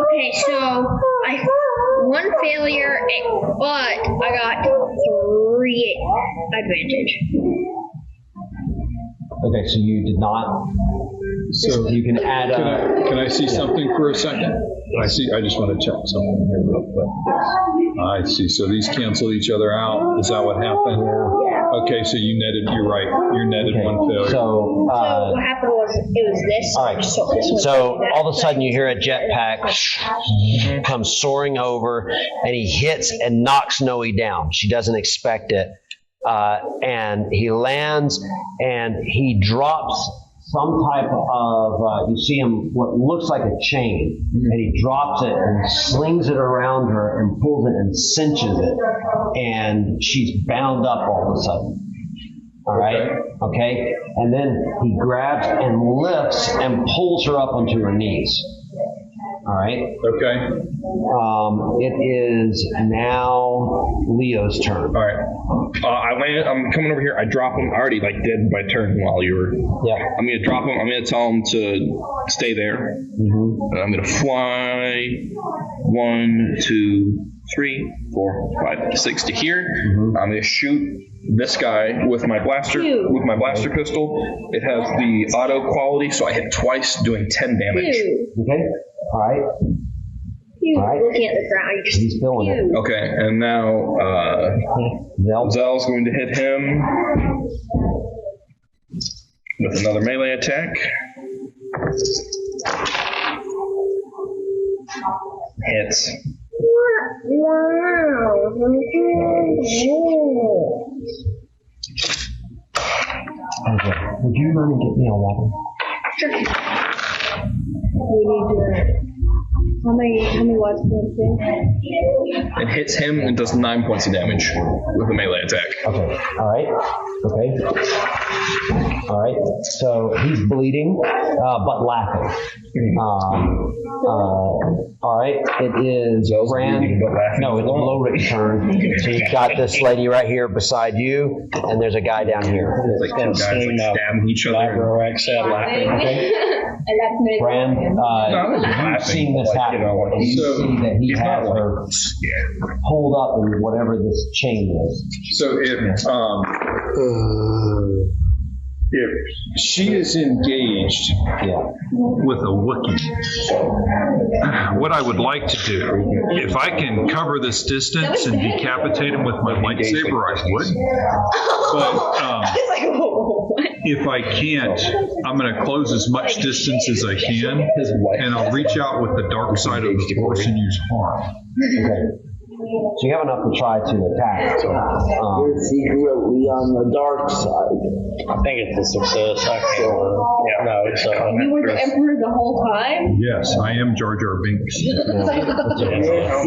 Okay, so I one failure, but I got 3 advantage. Okay, so you did not. So You can add up. Can I see something for a second? I just want to check something here real quick. I see. So these cancel each other out. Is that what happened? Okay, so you netted. You're right. You netted one failure. So, So what happened was it was this. all right. So all of a sudden you hear a jetpack come soaring over, and he hits and knocks Noe down. She doesn't expect it, and he lands and he drops some type of. You see him what looks like a chain, and he drops it and slings it around her and pulls it and cinches it, and she's bound up all of a sudden. All right. Okay. And then he grabs and lifts and pulls her up onto her knees. All right. Okay. It is now Leo's turn. All right. I'm coming over here. I drop him. I already did my turn while you were. Yeah. I'm gonna drop him. I'm gonna tell him to stay there. And I'm gonna fly 1, 2, 3, 4, 5, 6 to here. I'm gonna shoot this guy with my blaster pistol. It has the auto quality, so I hit twice, doing 10 damage. Okay. All right. All right. Looking at the ground. He's feeling it. Okay, and now Zell's going to hit him with another melee attack. Hits. Okay. Would you mind get me a water? How many watts do you It hits him and does 9 points of damage with a melee attack. Okay. All right. Okay. All right. So he's bleeding, but laughing. All right. It is bleeding, but laughing. No, it's Blowrick's turn. So you've got this lady right here beside you, and there's a guy down here. It's like two guys stabbing each other. Okay. Bran, you've seen this happen. You see that he has her hold up in whatever this chain is. So if she is engaged with a Wookiee, what I would like to do, if I can cover this distance and decapitate him with my lightsaber, I would. But if I can't, I'm going to close as much distance as I can, and I'll reach out with the dark side of the Force and use harm. Okay. So you have enough to try to attack. You're secretly on the dark side. I think it's a success. I can't. No, it's You were the Emperor the whole time? Yes, I am Jar Jar Binks. You're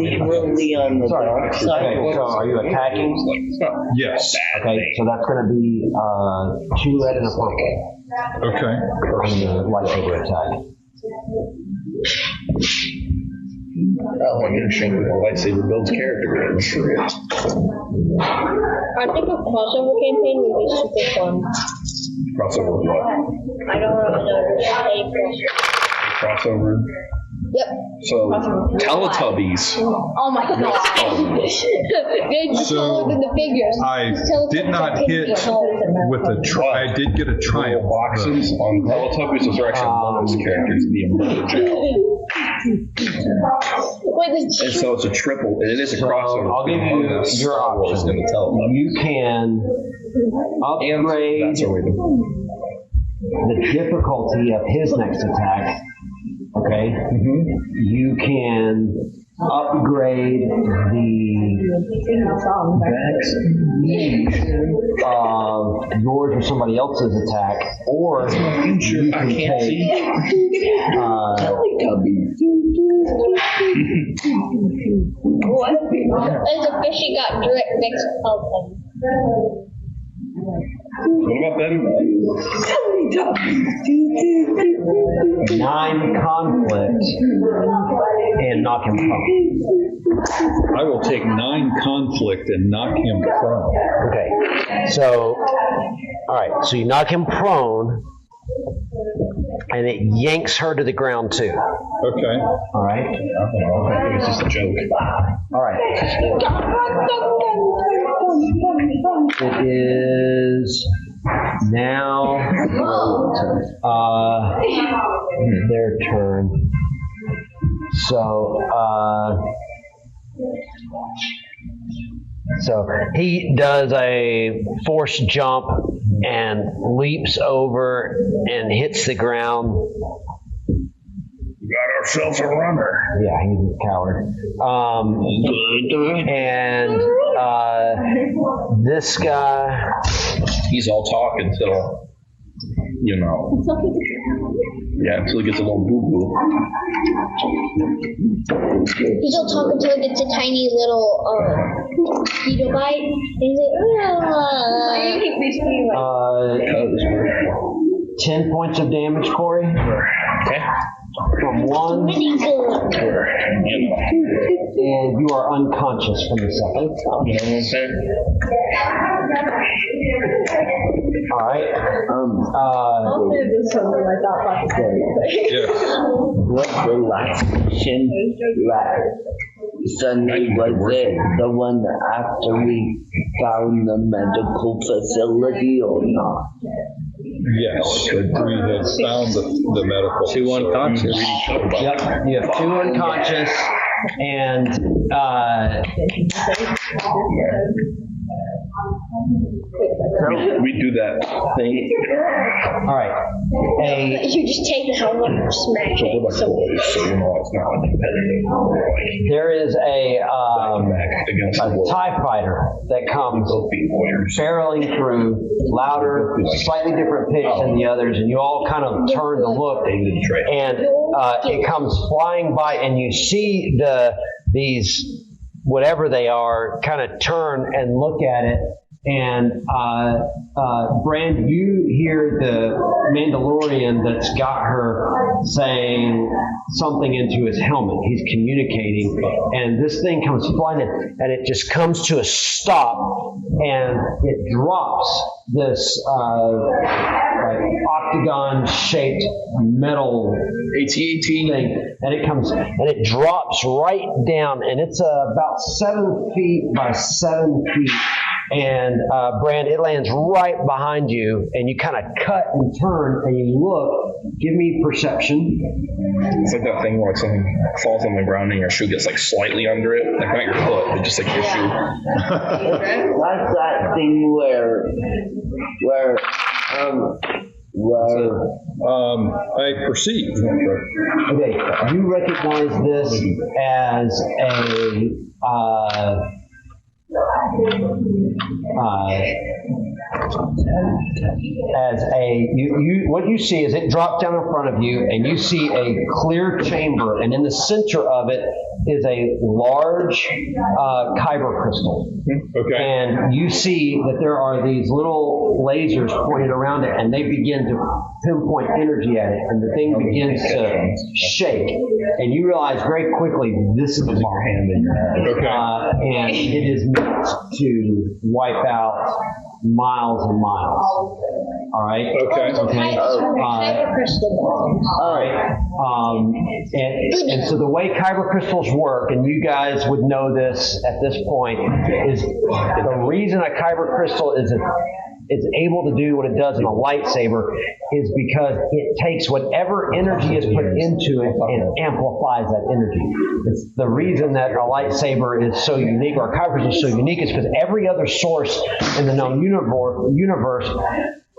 secretly on the dark side. Okay, so are you attacking? Yes. Okay, so that's going to be 2 red and a purple Okay. on the lightsaber attack. Oh, interesting. The lightsaber builds character. I think a crossover campaign would be super fun. Crossover with what? I don't really know. Crossover. Yep. So Teletubbies. Oh my god. It's taller than the figures. I did not hit with I did get a triumph. Boxes on Teletubbies. Those are actually bonus characters in the emergent. Wait, this And so it's a triple. It is a crossover. I'll give you your Star Wars option. and the Teletubbies. You can upgrade That's a way to. the difficulty of his next attack. Okay? You can upgrade the of yours or somebody else's attack, or you can take There's a fishy got drip mixed with them. What about them? 9 conflict and knock him prone. I will take 9 conflict and knock him prone. Okay, so, all right, so you knock him prone, and it yanks her to the ground too. Okay. All right. I think it's just a joke. All right. It is now their turn. So he does a forced jump and leaps over and hits the ground. We got ourselves a runner. Yeah, he's a coward. And this guy, He's all talk until, until he gets a little boo-boo. He's all talking until he gets a tiny little mosquito bite. And he's like, 10 points of damage, Corey. Okay. From 1, and you are unconscious from the second. You know what I'm saying? All right. Yes. What's the last question? Sunday, was it the one after we found the medical facility or not? Yes. We had found the medical. 2 unconscious. Yep. You have 2 unconscious, and We do that thing. all right. you just take the helmet and smash So it. we're like boys, so it's not like competitive. Like There is a back against the wall. TIE fighter that comes Both be warriors. barreling through, louder, slightly different pitch than the others, and you all kind of turn to look, and it comes flying by, and you see these whatever they are kind of turn and look at it. And Brand, you hear the Mandalorian that's got her saying something into his helmet. He's communicating, and this thing comes flying in, and it just comes to a stop, and it drops this like octagon-shaped metal AT-AT. thing, and it comes and it drops right down, and it's about 7 feet by 7 feet. And Brand, it lands right behind you, and you kind of cut and turn, and you look. Give me perception. It's like that thing where like something falls on the ground and your shoe gets like slightly under it. Like not your foot, but just like your shoe. That's that thing where I perceive. Okay, you recognize this as what you see is it drops down in front of you, and you see a clear chamber, and in the center of it is a large kyber crystal. Okay. And you see that there are these little lasers pointed around it, and they begin to pinpoint energy at it, and the thing begins to shake. And you realize very quickly this is a bomb. Okay. And it is meant to wipe out miles and miles. All right? Okay. Kyber crystal bombs. All right. And so the way kyber crystals work, and you guys would know this at this point, is the reason a kyber crystal is able to do what it does in a lightsaber is because it takes whatever energy is put into it and amplifies that energy. It's the reason that a lightsaber is so unique, or a kyber crystal is so unique, is because every other source in the known universe,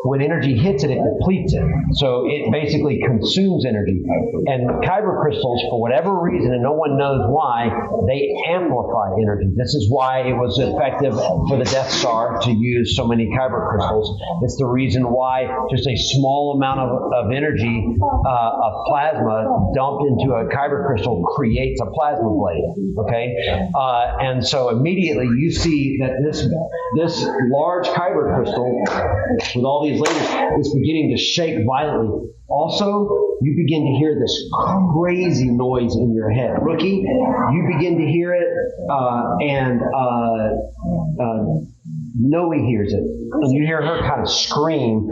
when energy hits it, it depletes it. So it basically consumes energy. And kyber crystals, for whatever reason, and no one knows why, they amplify energy. This is why it was effective for the Death Star to use so many kyber crystals. It's the reason why just a small amount of energy, of plasma dumped into a kyber crystal creates a plasma blade. Okay? And so immediately you see that this large kyber crystal with all these lasers is beginning to shake violently. Also, you begin to hear this crazy noise in your head. Rookie, you begin to hear it, and Noe hears it. And you hear her kind of scream,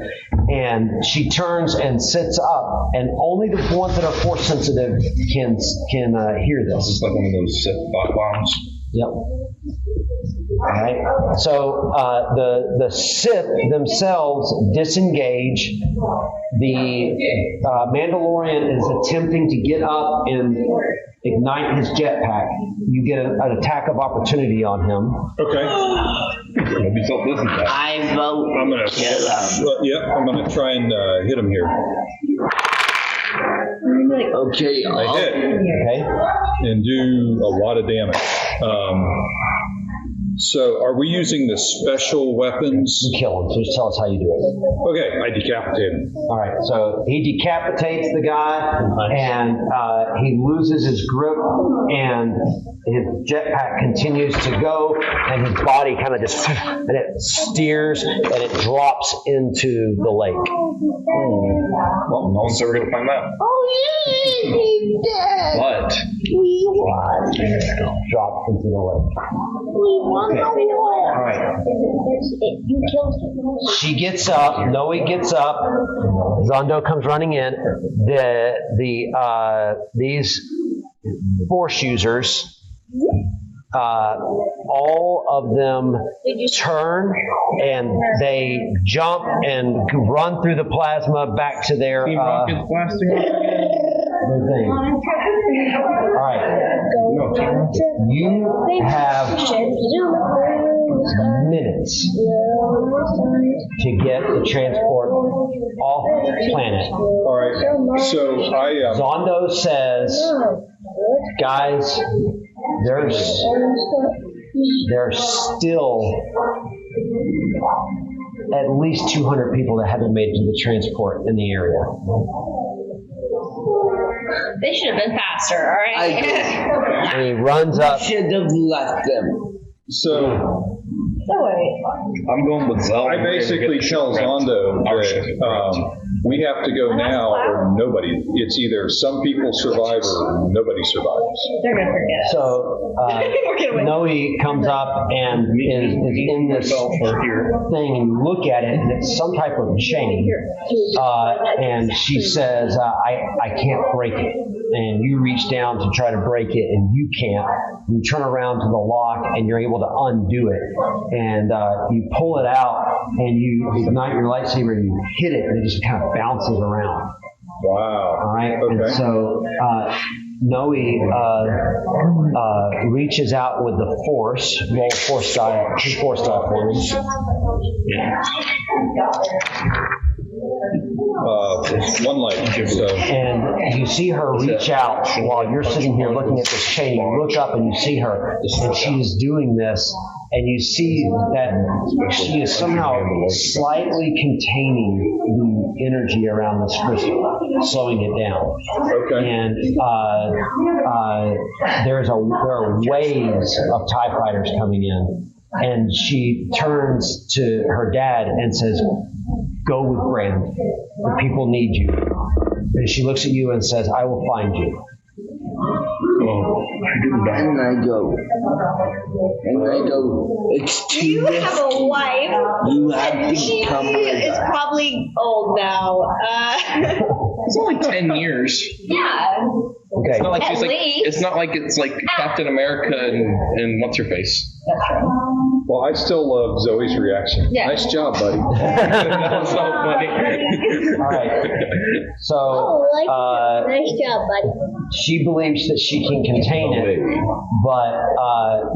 and she turns and sits up, and only the ones that are force sensitive can hear this. It's like one of those Sith bombs. Yep. All right. So the Sith themselves disengage. The Mandalorian is attempting to get up and ignite his jetpack. You get an attack of opportunity on him. Okay. Maybe self-listen to that. I vote. I'm gonna. kill him. Well, yeah, I'm gonna try and hit him here. Okay, I hit Okay. and do a lot of damage. So, are we using the special weapons? You kill him. So just tell us how you do it. Okay, I decapitate him. All right. So he decapitates the guy, and he loses his grip, and his jetpack continues to go, and his body kind of just, and it steers, and it drops into the lake. Well, no one's ever going to find that. Oh, yeah, he's dead. But Drops into the lake. Okay. All right. You killed him. She gets up. Noe gets up. Zondo comes running in. These force users, all of them turn and they jump and run through the plasma back to their thing. All right. You have minutes to get the transport off planet. All right. So I. Zondo says, guys, there's still at least 200 people that haven't made it to the transport in the area. They should have been faster, all right? And he runs up. Should have left them. So I'm going with Zell. I basically tell Zondo that we have to go now or nobody. It's either some people survive or nobody survives. They're going to forget us. So Noe comes up and is in this thing, and you look at it, and it's some type of chain. And she says, I can't break it. And you reach down to try to break it, and you can't. You turn around to the lock, and you're able to undo it. And you pull it out, and you ignite your lightsaber, and you hit it, and it just kind of bounces around. Wow. All right. Okay. And so Noe reaches out with the Force. Roll Force die. 2 Force die for me. One light. So. And you see her reach out while you're sitting here looking at this chain. You look up and you see her, and she is doing this and you see that she is somehow slightly containing the energy around this crystal, slowing it down. Okay. And there are waves of TIE fighters coming in, and she turns to her dad and says, "Go with Brand. The people need you." And she looks at you and says, "I will find you." And I go, it's too You risky. have a wife. You have And to she come with is us. probably old now. It's only 10 years. Yeah. Okay. It's not like At she's like. least. It's not like it's like Captain America and what's her face. Well, I still love Zoe's reaction. Yeah. Nice job, buddy. That's so funny. All right. So Oh, nice job, buddy. she believes that she can contain it, but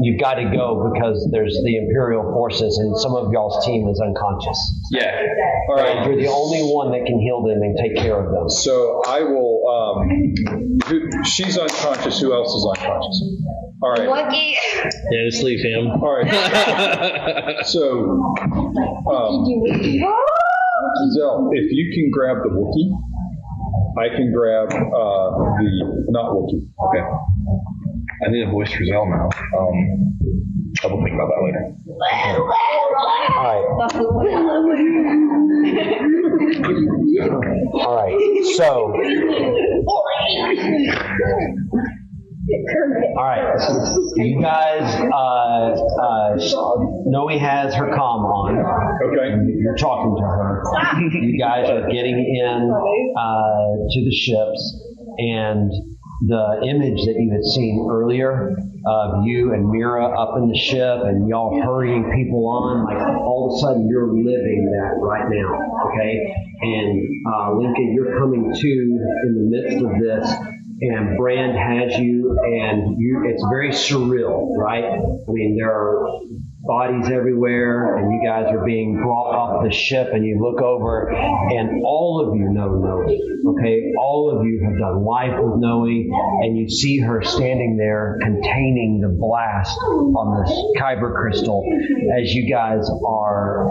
you've got to go because there's the Imperial forces, and some of y'all's team is unconscious. Yeah. All And you're right. the only one that can heal them and take care of them. So I will. She's unconscious. Who else is unconscious? All right. Lucky. Yeah, just leave him. All right. So, Zell, if you can grab the Wookiee, I can grab the not Wookiee. Okay. I need a voice for Zell now. I will think about that later. All right. So, all right. You guys, Noe has her comm on. Okay. You're talking to her. You guys are getting in to the ships, and the image that you had seen earlier of you and Mira up in the ship and y'all hurrying people on, like all of a sudden you're living that right now, okay? And Lincoln, you're coming to in the midst of this, and Brand has you, and it's very surreal, right? I mean, there are bodies everywhere, and you guys are being brought off the ship, and you look over, and all of you know Noe, okay? All of you have done life with Noe, and you see her standing there containing the blast on the Kyber crystal as you guys are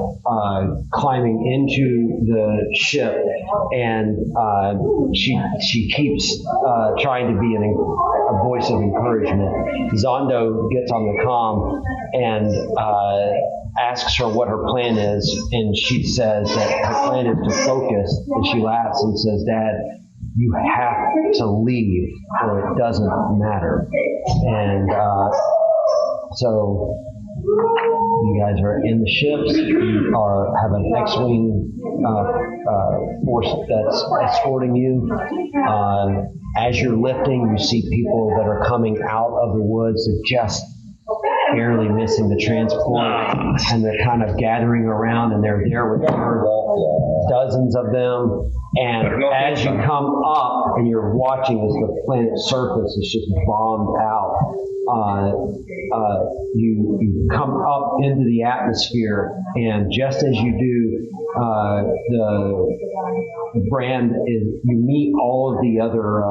climbing into the ship, and she keeps trying to be a voice of encouragement. Zondo gets on the comm and asks her what her plan is, and she says that her plan is to focus, and she laughs and says, "Dad, you have to leave or it doesn't matter." And so you guys are in the ships. You have an X-Wing force that's escorting you. As you're lifting, you see people that are coming out of the woods. They're just barely missing the transport, and they're kind of gathering around, and they're there with her, dozens of them. And as you come up and you're watching as the planet's surface is just bombed out, you come up into the atmosphere, and just as you do, the Brand is, you meet all of the other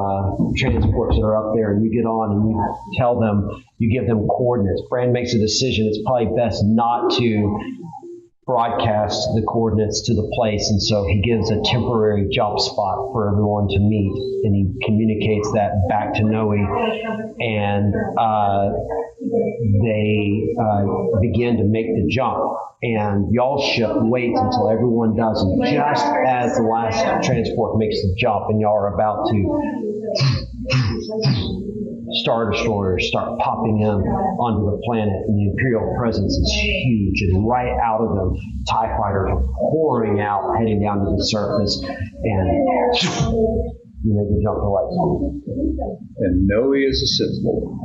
transports that are up there, and you get on and you tell them, you give them coordinates. Brand makes a decision. It's probably best not to broadcast the coordinates to the place, and so he gives a temporary jump spot for everyone to meet, and he communicates that back to Noe, and they begin to make the jump, and y'all's ship waits until everyone does, and just as the last transport makes the jump and y'all are about to, Star Destroyers start popping in onto the planet, and the Imperial presence is huge, and right out of them, TIE fighters are pouring out, heading down to the surface, and you make the jump to light. And Noe is a Sith Lord.